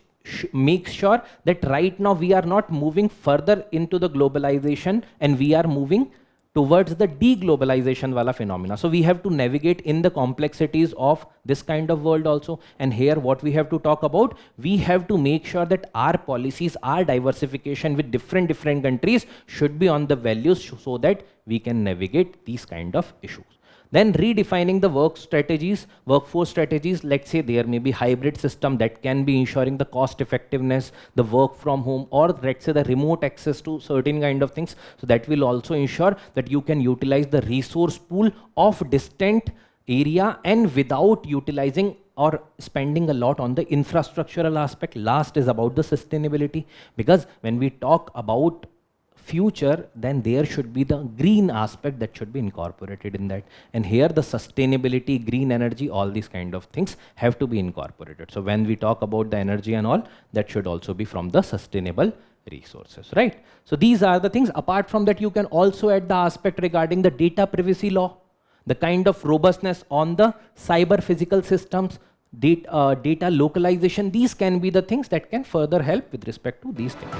make sure that right now we are not moving further into the globalization and we are moving towards the deglobalization wala phenomena. So we have to navigate in the complexities of this kind of world also. And here what we have to talk about, we have to make sure that our policies, our diversification with different countries should be on the values so that we can navigate these kind of issues. Then redefining the workforce strategies, let's say there may be hybrid system that can be ensuring the cost effectiveness, the work from home, or let's say the remote access to certain kind of things. So that will also ensure that you can utilize the resource pool of distant area and without utilizing or spending a lot on the infrastructural aspect. Last is about the sustainability, because when we talk about future, then there should be the green aspect that should be incorporated in that. And here the sustainability, green energy, all these kind of things have to be incorporated. So when we talk about the energy and all, that should also be from the sustainable resources, right? So these are the things. Apart from that, you can also add the aspect regarding the data privacy law, the kind of robustness on the cyber physical systems, data localization. These can be the things that can further help with respect to these things.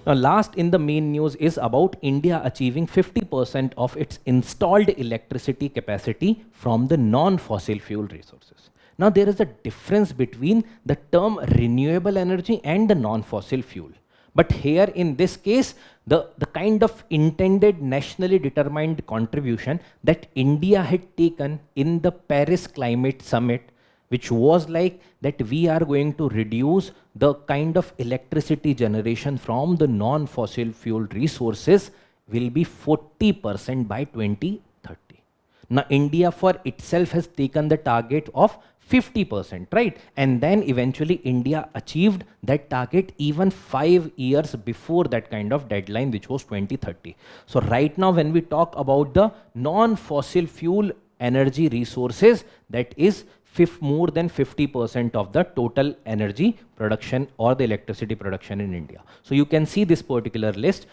Now, last in the main news is about India achieving 50% of its installed electricity capacity from the non-fossil fuel resources. Now, there is a difference between the term renewable energy and the non-fossil fuel. But here in this case, the kind of intended nationally determined contribution that India had taken in the Paris Climate Summit, which was like that we are going to reduce the kind of electricity generation from the non-fossil fuel resources will be 40% by 2030. Now India for itself has taken the target of 50%, right? And then eventually India achieved that target even 5 years before that kind of deadline, which was 2030. So right now when we talk about the non-fossil fuel energy resources, that is more than 50% of the total energy production or the electricity production in India. So you can see this particular list.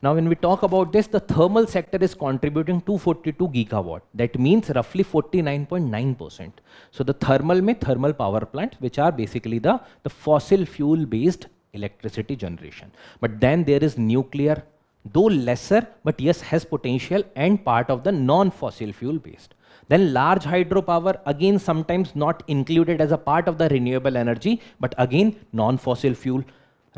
Now when we talk about this, the thermal sector is contributing 242 gigawatt. That means roughly 49.9%. So the thermal power plant, which are basically the fossil fuel based electricity generation. But then there is nuclear, though lesser, but yes, has potential and part of the non-fossil fuel based. Then large hydropower, again sometimes not included as a part of the renewable energy, but again non-fossil fuel,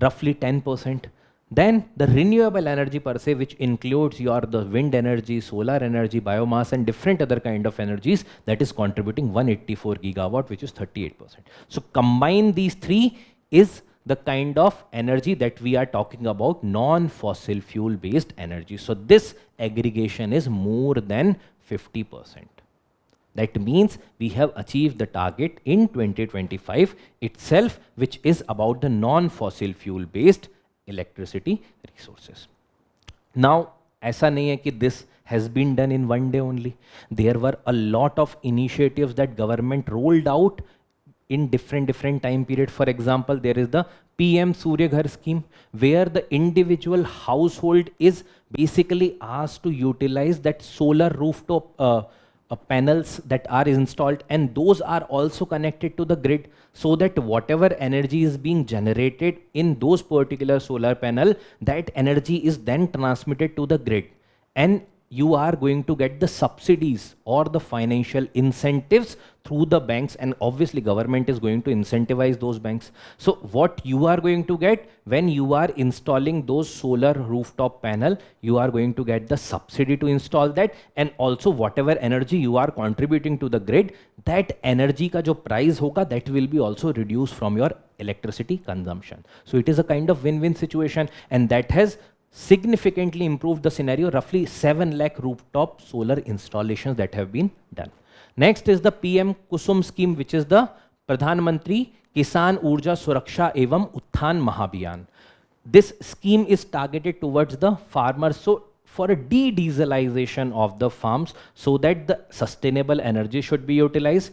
roughly 10%. Then the renewable energy per se, which includes the wind energy, solar energy, biomass and different other kind of energies, that is contributing 184 gigawatt, which is 38%. So combine these three is the kind of energy that we are talking about, non-fossil fuel based energy. So this aggregation is more than 50%. That means we have achieved the target in 2025 itself, which is about the non-fossil fuel based electricity resources. Now, ऐसा नहीं है कि this has been done in one day only. There were a lot of initiatives that government rolled out in different time period. For example, there is the PM Surya Ghar scheme, where the individual household is basically asked to utilize that solar rooftop panels that are installed, and those are also connected to the grid, so that whatever energy is being generated in those particular solar panel, that energy is then transmitted to the grid, and you are going to get the subsidies or the financial incentives through the banks, and obviously government is going to incentivize those banks. So what you are going to get when you are installing those solar rooftop panel, you are going to get the subsidy to install that, and also whatever energy you are contributing to the grid, that energy ka jo price hoga, that will be also reduced from your electricity consumption. So it is a kind of win-win situation, and that has significantly improved the scenario. Roughly 7 lakh rooftop solar installations that have been done. Next is the PM Kusum scheme, which is the Pradhan Mantri Kisan Urja Suraksha Evam Utthan Mahabhiyan. This scheme is targeted towards the farmers, so for a de-dieselization of the farms, so that the sustainable energy should be utilized,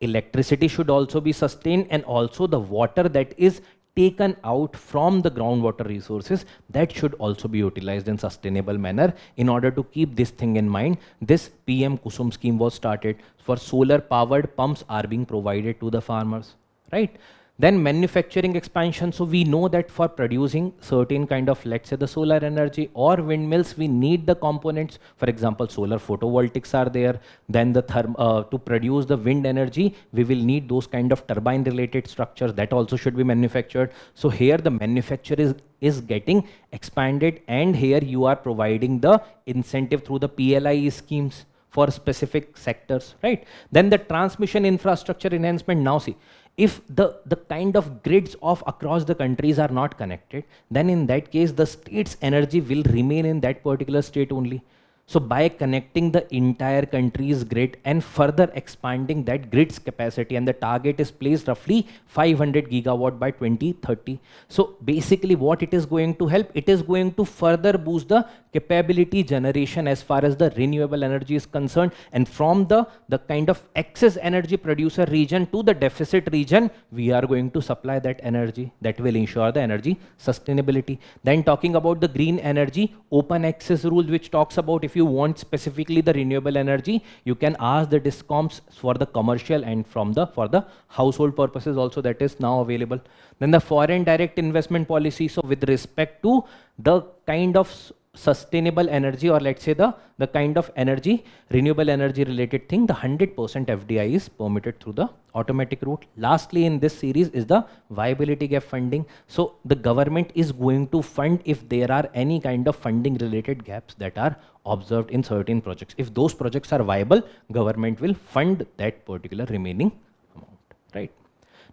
electricity should also be sustained, and also the water that is taken out from the groundwater resources, that should also be utilized in sustainable manner. In order to keep this thing in mind, this PM Kusum scheme was started. For solar powered pumps are being provided to the farmers, right? Then manufacturing expansion. So we know that for producing certain kind of, let's say the solar energy or windmills, we need the components. For example, solar photovoltaics are there. Then the to produce the wind energy, we will need those kind of turbine related structures that also should be manufactured. So here the manufacture is getting expanded, and here you are providing the incentive through the PLI schemes for specific sectors, right? Then the transmission infrastructure enhancement. Now see, if the kind of grids of across the countries are not connected, then in that case, the state's energy will remain in that particular state only. So by connecting the entire country's grid and further expanding that grid's capacity, and the target is placed roughly 500 gigawatt by 2030. So basically what it is going to help, it is going to further boost the capability generation as far as the renewable energy is concerned, and from the kind of excess energy producer region to the deficit region, we are going to supply that energy that will ensure the energy sustainability. Then talking about the green energy open access rule, which talks about if you want specifically the renewable energy, you can ask the discoms for the commercial and for the household purposes also, that is now available. Then the foreign direct investment policy. So with respect to the kind of sustainable energy, or let's say the kind of energy, renewable energy related thing, the 100% FDI is permitted through the automatic route. Lastly in this series is the viability gap funding. So the government is going to fund if there are any kind of funding related gaps that are observed in certain projects. If those projects are viable, government will fund that particular remaining amount, right?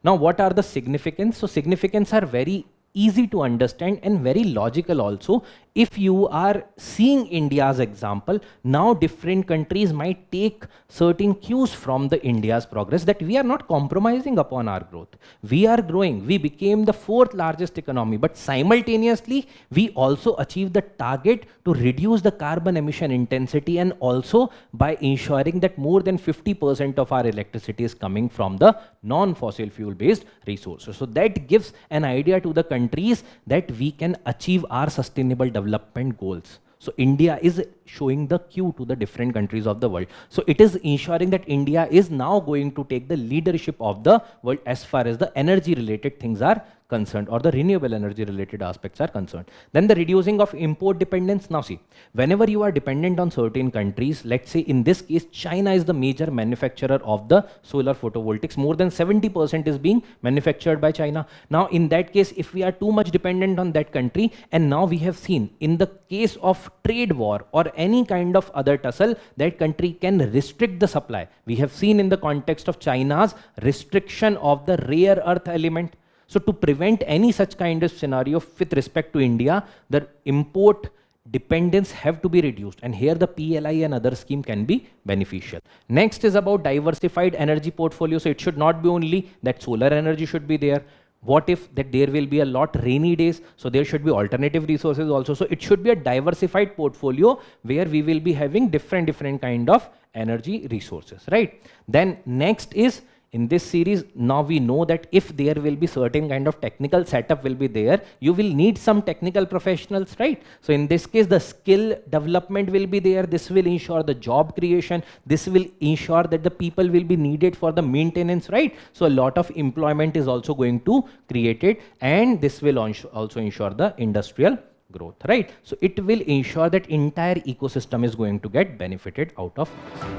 Now what are the significance? So significance are very easy to understand and very logical also. if you are seeing India's example, now different countries might take certain cues from the India's progress, that we are not compromising upon our growth. We are growing. We became the fourth largest economy, but simultaneously, we also achieved the target to reduce the carbon emission intensity, and also by ensuring that more than 50% of our electricity is coming from the non-fossil fuel based resources. So that gives an idea to the countries that we can achieve our sustainable development goals. So India is showing the cue to the different countries of the world. So it is ensuring that India is now going to take the leadership of the world as far as the energy related things are concerned, or the renewable energy related aspects are concerned. Then the reducing of import dependence. Now see, whenever you are dependent on certain countries, let's say in this case, China is the major manufacturer of the solar photovoltaics. More than 70% is being manufactured by China. Now in that case, if we are too much dependent on that country, and now we have seen in the case of trade war or any kind of other tussle, that country can restrict the supply. We have seen in the context of China's restriction of the rare earth element. So to prevent any such kind of scenario with respect to India, the import dependence have to be reduced, and here the PLI and other scheme can be beneficial. Next is about diversified energy portfolio. So it should not be only that solar energy should be there. What if that there will be a lot rainy days? So there should be alternative resources also. So it should be a diversified portfolio where we will be having different kind of energy resources, right? Then next is, in this series, now we know that if there will be certain kind of technical setup will be there, you will need some technical professionals, right? So in this case, the skill development will be there. This will ensure the job creation. This will ensure that the people will be needed for the maintenance, right? So a lot of employment is also going to create it, and this will also ensure the industrial growth, right? So it will ensure that entire ecosystem is going to get benefited out of this.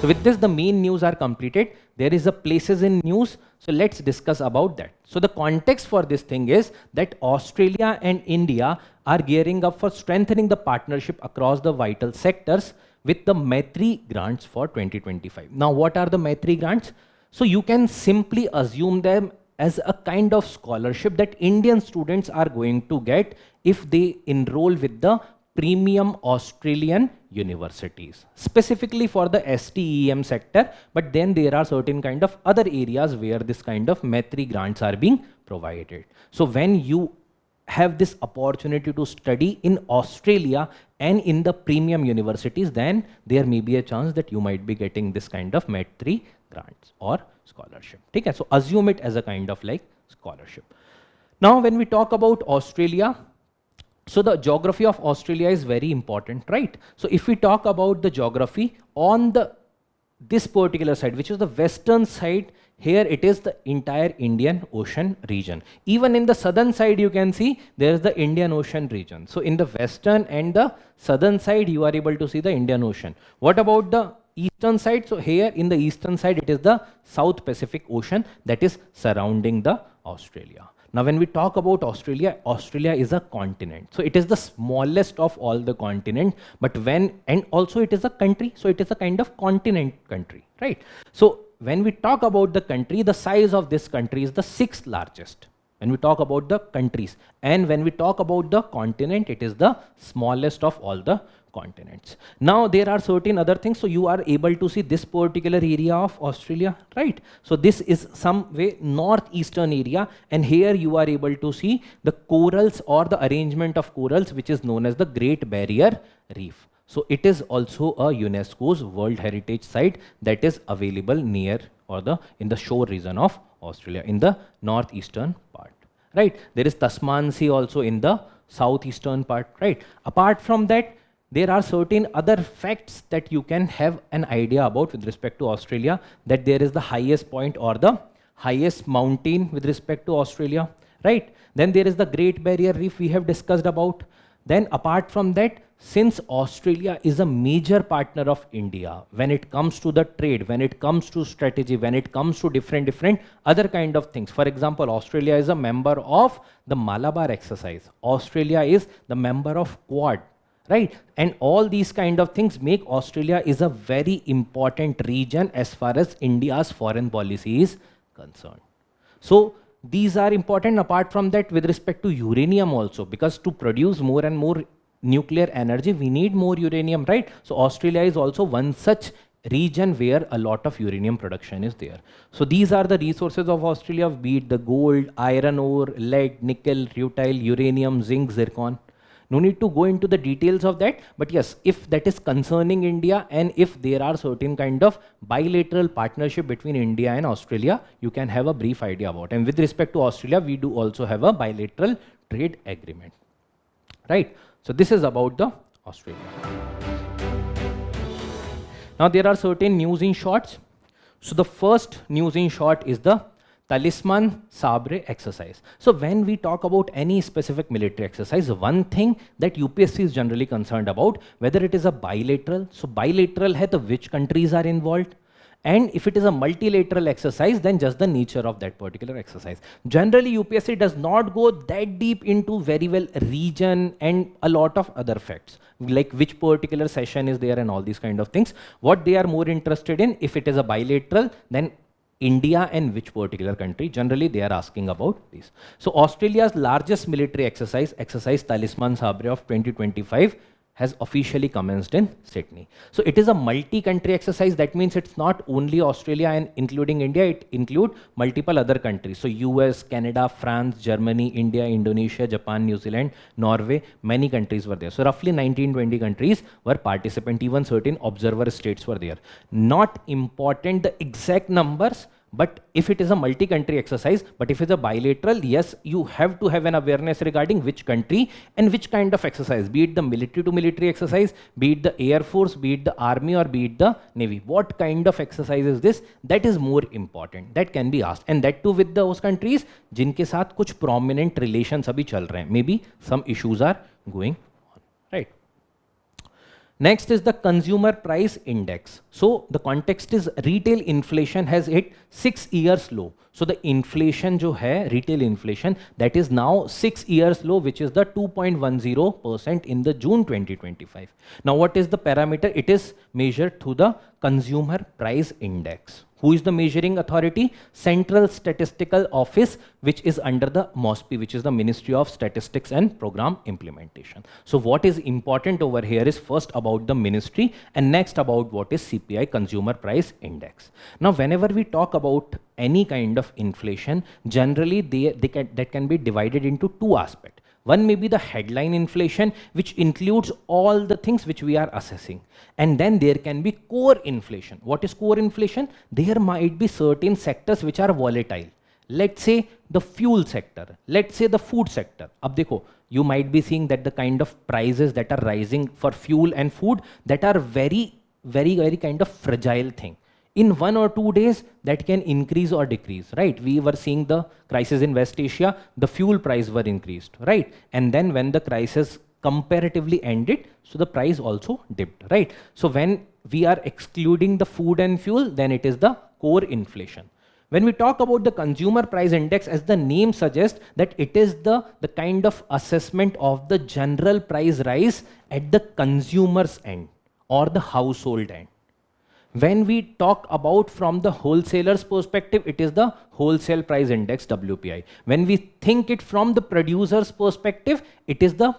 So with this, the main news are completed. There is a places in news. So let's discuss about that. So the context for this thing is that Australia and India are gearing up for strengthening the partnership across the vital sectors with the Mantri grants for 2025. Now, what are the Mantri grants? So you can simply assume them as a kind of scholarship that Indian students are going to get if they enroll with the premium Australian universities, specifically for the STEM sector, but then there are certain kind of other areas where this kind of Mantri grants are being provided. So when you have this opportunity to study in Australia and in the premium universities, then there may be a chance that you might be getting this kind of Mantri grants or scholarship. Okay? So assume it as a kind of like scholarship. Now when we talk about Australia, so the geography of Australia is very important, right? So if we talk about the geography on this particular side, which is the western side, here it is the entire Indian Ocean region. Even in the southern side, you can see there is the Indian Ocean region. So in the western and the southern side, you are able to see the Indian Ocean. What about the eastern side? So here in the eastern side, it is the South Pacific Ocean that is surrounding the Australia. Now, when we talk about Australia, Australia is a continent. So it is the smallest of all the continent, but and also it is a country. So it is a kind of continent country, right? So when we talk about the country, the size of this country is the 6th largest. When we talk about the countries, and when we talk about the continent, it is the smallest of all the continents. Now there are certain other things. So you are able to see this particular area of Australia, right? So this is some way northeastern area, and here you are able to see the corals or the arrangement of corals, which is known as the Great Barrier Reef. So it is also a UNESCO's World Heritage Site that is available near or in the shore region of Australia in the northeastern part, right? There is Tasman Sea also in the southeastern part, right? Apart from that, there are certain other facts that you can have an idea about with respect to Australia, that there is the highest point or the highest mountain with respect to Australia, right? Then there is the Great Barrier Reef we have discussed about. Then apart from that, since Australia is a major partner of India when it comes to the trade, when it comes to strategy, when it comes to different other kind of things. For example, Australia is a member of the Malabar exercise. Australia is the member of Quad, right? And all these kind of things make Australia is a very important region as far as India's foreign policy is concerned. So these are important. Apart from that, with respect to uranium also, because to produce more and more nuclear energy, we need more uranium, right? So Australia is also one such region where a lot of uranium production is there. So these are the resources of Australia, be it the gold, iron ore, lead, nickel, rutile, uranium, zinc, zircon. No need to go into the details of that, but yes, if that is concerning India and if there are certain kind of bilateral partnership between India and Australia, you can have a brief idea about. And with respect to Australia, we do also have a bilateral trade agreement, right? So this is about the Australia. Now there are certain news in shorts. So the first news in short is the Talisman Sabre exercise. So when we talk about any specific military exercise, one thing that UPSC is generally concerned about, whether it is a bilateral, so bilateral hai to which countries are involved, and if it is a multilateral exercise, then just the nature of that particular exercise. Generally, UPSC does not go that deep into very well region and a lot of other facts, like which particular session is there and all these kind of things. What they are more interested in, if it is a bilateral, then India and which particular country. Generally, they are asking about this. So Australia's largest military exercise, exercise Talisman Sabre of 2025, has officially commenced in Sydney. So it is a multi-country exercise. That means it's not only Australia and including India, it includes multiple other countries. So US, Canada, France, Germany, India, Indonesia, Japan, New Zealand, Norway, many countries were there. So roughly 19-20 countries were participant, even certain observer states were there. Not important the exact numbers, but if it is a multi-country exercise, but if it's a bilateral, yes, you have to have an awareness regarding which country and which kind of exercise, be it the military to military exercise, be it the Air Force, be it the Army, or be it the Navy. What kind of exercise is this? That is more important. That can be asked. And that too with those countries, जिनके साथ कुछ prominent relations अभी चल रहे हैं. Maybe some issues are going on, right? Next is the consumer price index. So the context is retail inflation has hit 6 years low. So the inflation jo hai, retail inflation, that is now 6 years low, which is the 2.10% in the June 2025. Now what is the parameter? It is measured through the consumer price index. Who is the measuring authority? Central Statistical Office, which is under the MOSPI, which is the Ministry of Statistics and Program Implementation. So what is important over here is first about the ministry and next about what is CPI, Consumer Price Index. Now, whenever we talk about any kind of inflation, generally that can be divided into two aspects. One may be the headline inflation, which includes all the things which we are assessing. And then there can be core inflation. What is core inflation? There might be certain sectors which are volatile. Let's say the fuel sector. Let's say the food sector. Ab dekho, you might be seeing that the kind of prices that are rising for fuel and food that are very kind of fragile thing. In 1 or 2 days, that can increase or decrease, right? We were seeing the crisis in West Asia, the fuel price were increased, right? And then when the crisis comparatively ended, so the price also dipped, right? So when we are excluding the food and fuel, then it is the core inflation. When we talk about the consumer price index, as the name suggests, that it is the kind of assessment of the general price rise at the consumer's end or the household end. When we talk about from the wholesaler's perspective, it is the wholesale price index, WPI. When we think it from the producer's perspective, it is the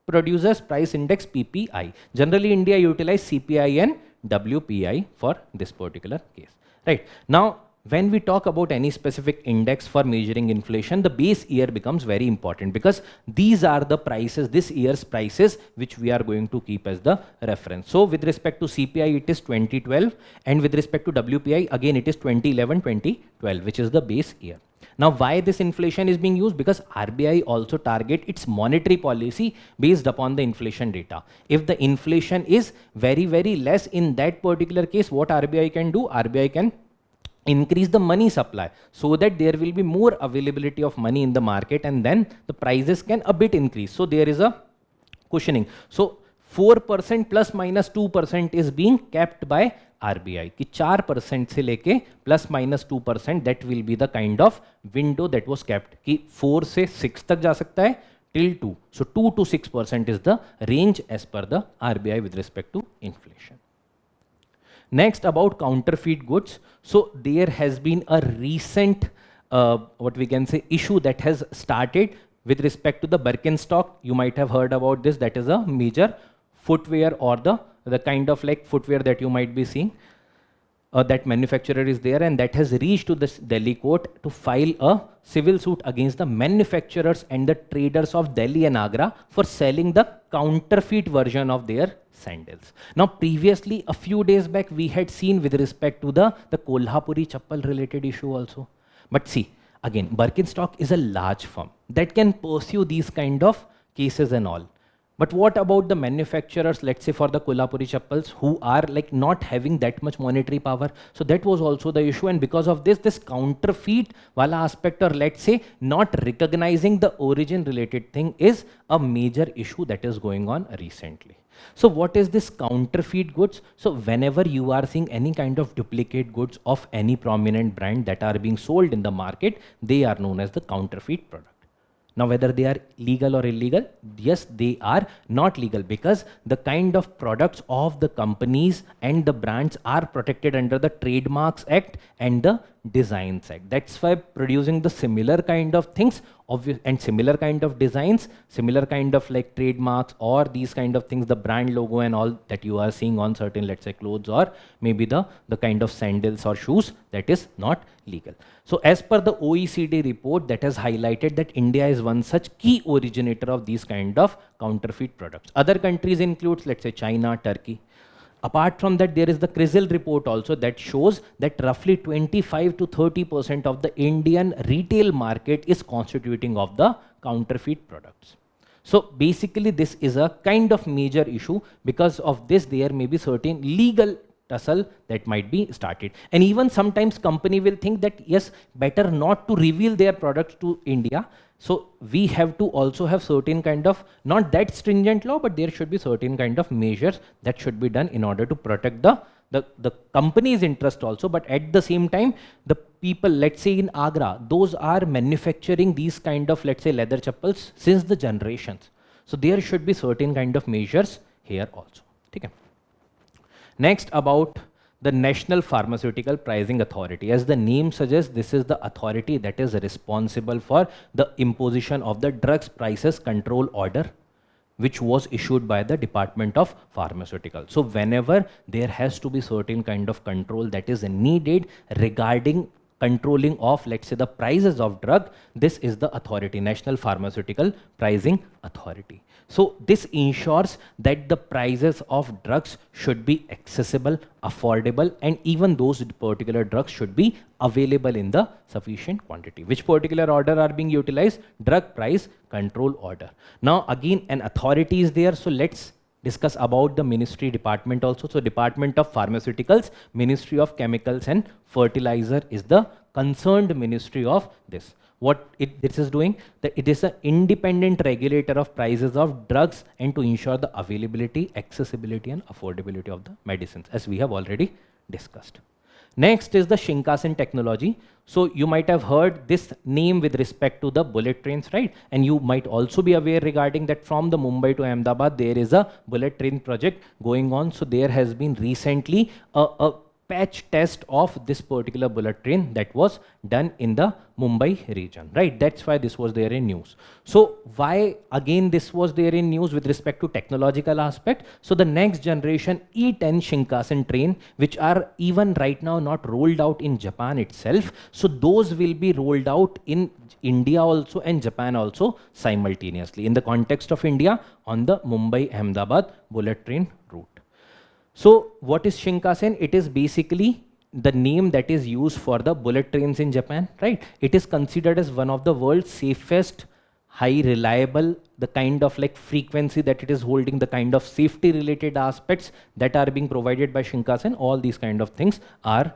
producer's price index, PPI. Generally, India utilizes CPI and WPI for this particular case. Right. Now, when we talk about any specific index for measuring inflation, the base year becomes very important because these are the prices, this year's prices, which we are going to keep as the reference. So with respect to CPI, it is 2012, and with respect to WPI, again, it is 2011-2012, which is the base year. Now, why this inflation is being used? Because RBI also target its monetary policy based upon the inflation data. If the inflation is very less in that particular case, what RBI can do? RBI can increase the money supply so that there will be more availability of money in the market, and then the prices can a bit increase. So there is a cushioning. So 4% plus minus 2% is being kept by RBI. कि 4% से लेके plus minus 2%, that will be the kind of window that was kept. कि 4 से 6 तक जा सकता है till 2. So 2 to 6% is the range as per the RBI with respect to inflation. Next, about counterfeit goods. So there has been a recent what we can say, issue that has started with respect to the Birkenstock. You might have heard about this. That is a major footwear, or the kind of like footwear that you might be seeing. That manufacturer is there, and that has reached to this Delhi court to file a civil suit against the manufacturers and the traders of Delhi and Agra for selling the counterfeit version of their sandals. Now, previously, a few days back, we had seen with respect to the Kolhapuri chappal related issue also. But see, again, Birkenstock is a large firm that can pursue these kind of cases and all. But what about the manufacturers, let's say for the Kolhapuri chappals, who are like not having that much monetary power? So that was also the issue, and because of this counterfeit wala aspect, or let's say not recognizing the origin related thing, is a major issue that is going on recently. So what is this counterfeit goods? So whenever you are seeing any kind of duplicate goods of any prominent brand that are being sold in the market, they are known as the counterfeit product. Now, whether they are legal or illegal, yes, they are not legal, because the kind of products of the companies and the brands are protected under the Trademarks Act and the Designs Act. That's why producing the similar kind of things and similar kind of designs, similar kind of like trademarks or these kind of things, the brand logo and all that you are seeing on certain, let's say, clothes, or maybe the kind of sandals or shoes, that is not legal. So as per the OECD report, that has highlighted that India is one such key originator of these kind of counterfeit products. Other countries includes, let's say, China, Turkey. Apart from that, there is the CRISIL report also that shows that roughly 25 to 30% of the Indian retail market is constituting of the counterfeit products. So basically, this is a kind of major issue. Because of this, there may be certain legal tussle that might be started. And even sometimes company will think that, yes, better not to reveal their products to India. So we have to also have certain kind of, not that stringent law, but there should be certain kind of measures that should be done in order to protect the company's interest also. But at the same time, the people, let's say in Agra, those are manufacturing these kind of, let's say, leather chappals since the generations. So there should be certain kind of measures here also. Okay. Next, about the National Pharmaceutical Pricing Authority. As the name suggests, this is the authority that is responsible for the imposition of the Drugs Prices Control Order, which was issued by the Department of Pharmaceuticals. So whenever there has to be certain kind of control that is needed regarding controlling of, let's say, the prices of drug, this is the authority, National Pharmaceutical Pricing Authority. So this ensures that the prices of drugs should be accessible, affordable, and even those particular drugs should be available in the sufficient quantity. Which particular order are being utilized? Drug Price Control Order. Now again, an authority is there, so let's discuss about the ministry department also. So Department of Pharmaceuticals, Ministry of Chemicals and Fertilizer is the concerned ministry of this. What this is doing, that it is an independent regulator of prices of drugs and to ensure the availability, accessibility and affordability of the medicines, as we have already discussed. Next is the Shinkansen technology. So you might have heard this name with respect to the bullet trains, right? And you might also be aware regarding that from the Mumbai to Ahmedabad, there is a bullet train project going on. So there has been recently a patch test of this particular bullet train that was done in the Mumbai region, right? That's why this was there in news. So why again this was there in news with respect to technological aspect? So the next generation E10 Shinkansen train, which are even right now not rolled out in Japan itself. So those will be rolled out in India also and Japan also simultaneously. In the context of India, on the Mumbai-Ahmedabad bullet train route. So what is Shinkansen? It is basically the name that is used for the bullet trains in Japan, right? It is considered as one of the world's safest, high reliable, the kind of like frequency that it is holding, the kind of safety related aspects that are being provided by Shinkansen. All these kind of things are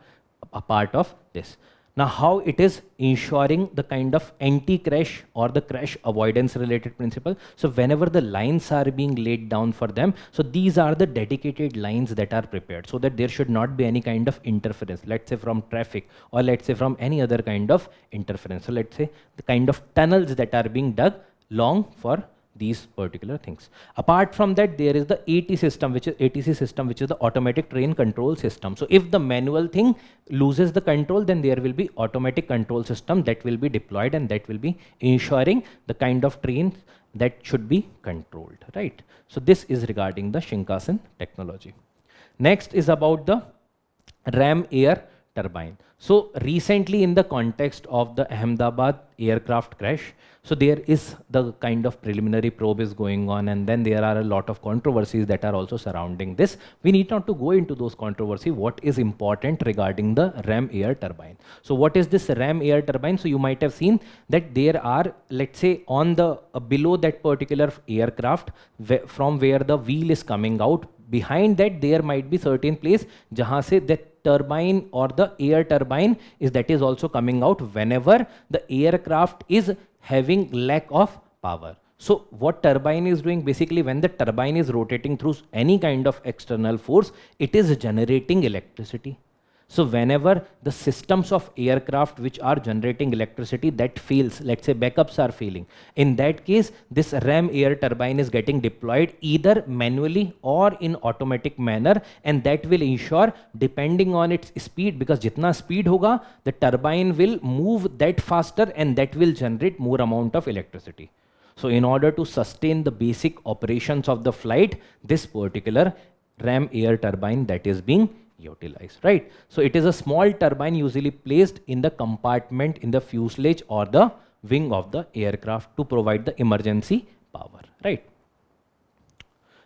a part of this. Now, how it is ensuring the kind of anti-crash or the crash avoidance related principle. So whenever the lines are being laid down for them, so these are the dedicated lines that are prepared so that there should not be any kind of interference, let's say from traffic or let's say from any other kind of interference. So let's say the kind of tunnels that are being dug long for these particular things. Apart from that, there is the AT system, which is ATC system, which is the automatic train control system. So if the manual thing loses the control, then there will be automatic control system that will be deployed, and that will be ensuring the kind of trains that should be controlled, right? So this is regarding the Shinkansen technology. Next is about the ram air turbine. So recently, in the context of the Ahmedabad aircraft crash, so there is the kind of preliminary probe is going on, and then there are a lot of controversies that are also surrounding this. We need not to go into those controversies. What is important regarding the ram air turbine? So what is this ram air turbine? So you might have seen that there are, let's say, on the below that particular aircraft, from where the wheel is coming out, behind that there might be certain place jahan se that turbine or the air turbine is also coming out whenever the aircraft is having lack of power. So what turbine is doing, basically when the turbine is rotating through any kind of external force, it is generating electricity. So whenever the systems of aircraft which are generating electricity that fails, let's say backups are failing, in that case this ram air turbine is getting deployed either manually or in automatic manner, and that will ensure, depending on its speed, because jitna speed hoga, the turbine will move that faster and that will generate more amount of electricity. So in order to sustain the basic operations of the flight, this particular ram air turbine that is being utilized, right? So it is a small turbine usually placed in the compartment in the fuselage or the wing of the aircraft to provide the emergency power, right?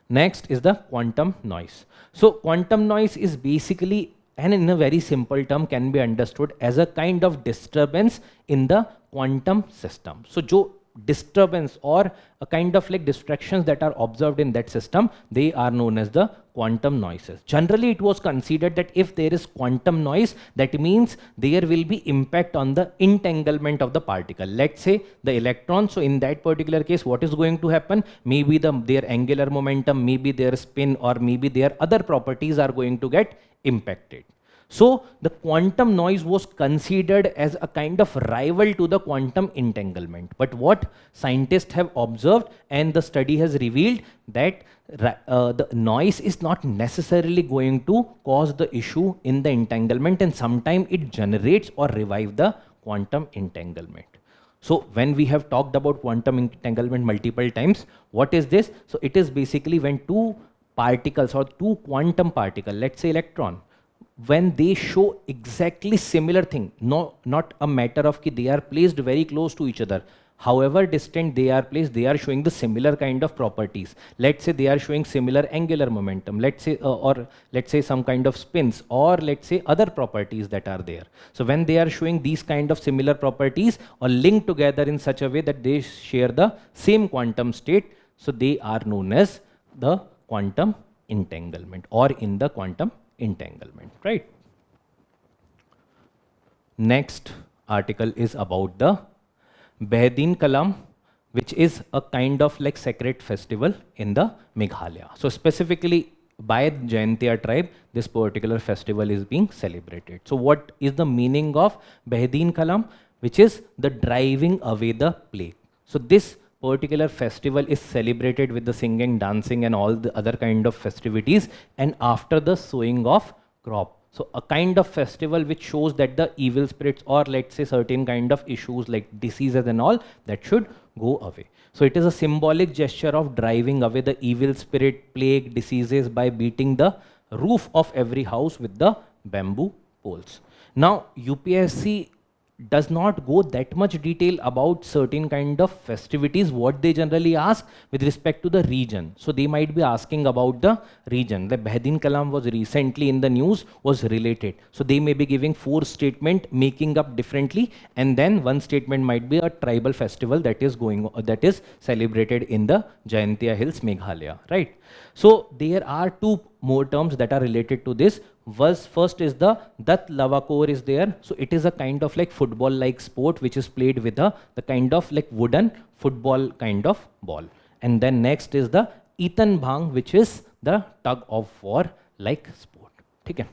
Next is the quantum noise. So quantum noise is basically, and in a very simple term, can be understood as a kind of disturbance in the quantum system. So jo disturbance or a kind of like distractions that are observed in that system, they are known as the quantum noises. Generally, it was considered that if there is quantum noise, that means there will be impact on the entanglement of the particle. Let's say the electron. So in that particular case, what is going to happen? Maybe their angular momentum, maybe their spin, or maybe their other properties are going to get impacted. So the quantum noise was considered as a kind of rival to the quantum entanglement. But what scientists have observed, and the study has revealed, that the noise is not necessarily going to cause the issue in the entanglement, and sometimes it generates or revives the quantum entanglement. So when we have talked about quantum entanglement multiple times, what is this? So it is basically when two particles or two quantum particles, let's say electron, when they show exactly similar thing, not a matter of ki they are placed very close to each other, however distant they are placed, they are showing the similar kind of properties. Let's say they are showing similar angular momentum, let's say, or let's say some kind of spins, or let's say other properties that are there. So when they are showing these kind of similar properties or linked together in such a way that they share the same quantum state, so they are known as the quantum entanglement or in the quantum entanglement, right? Next article is about the Behdin Kalam, which is a kind of like sacred festival in the Meghalaya. So specifically by Jaintia tribe, this particular festival is being celebrated. So what is the meaning of Behdin Kalam? Which is the driving away the plague. So this particular festival is celebrated with the singing, dancing, and all the other kind of festivities, and after the sowing of crop. So a kind of festival which shows that the evil spirits, or let's say certain kind of issues like diseases and all, that should go away. So it is a symbolic gesture of driving away the evil spirit, plague, diseases by beating the roof of every house with the bamboo poles. Now UPSC does not go that much detail about certain kind of festivities, what they generally ask with respect to the region. So they might be asking about the region. The Behdin Kalam was recently in the news, was related. So they may be giving 4 statement, making up differently, and then one statement might be a tribal festival that is that is celebrated in the Jaintia Hills, Meghalaya, right? So there are 2 more terms that are related to this. First is the Dat Lavakor is there. So it is a kind of like football like sport which is played with the kind of like wooden football kind of ball. And then next is the Etan Bhang, which is the tug of war like sport. Okay.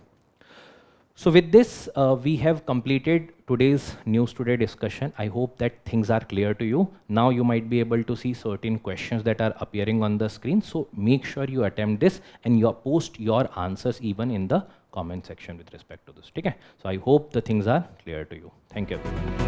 So with this, we have completed today's News Today discussion. I hope that things are clear to you. Now you might be able to see certain questions that are appearing on the screen. So make sure you attempt this and you post your answers even in the comment section with respect to this. Okay? So I hope the things are clear to you. Thank you, everyone.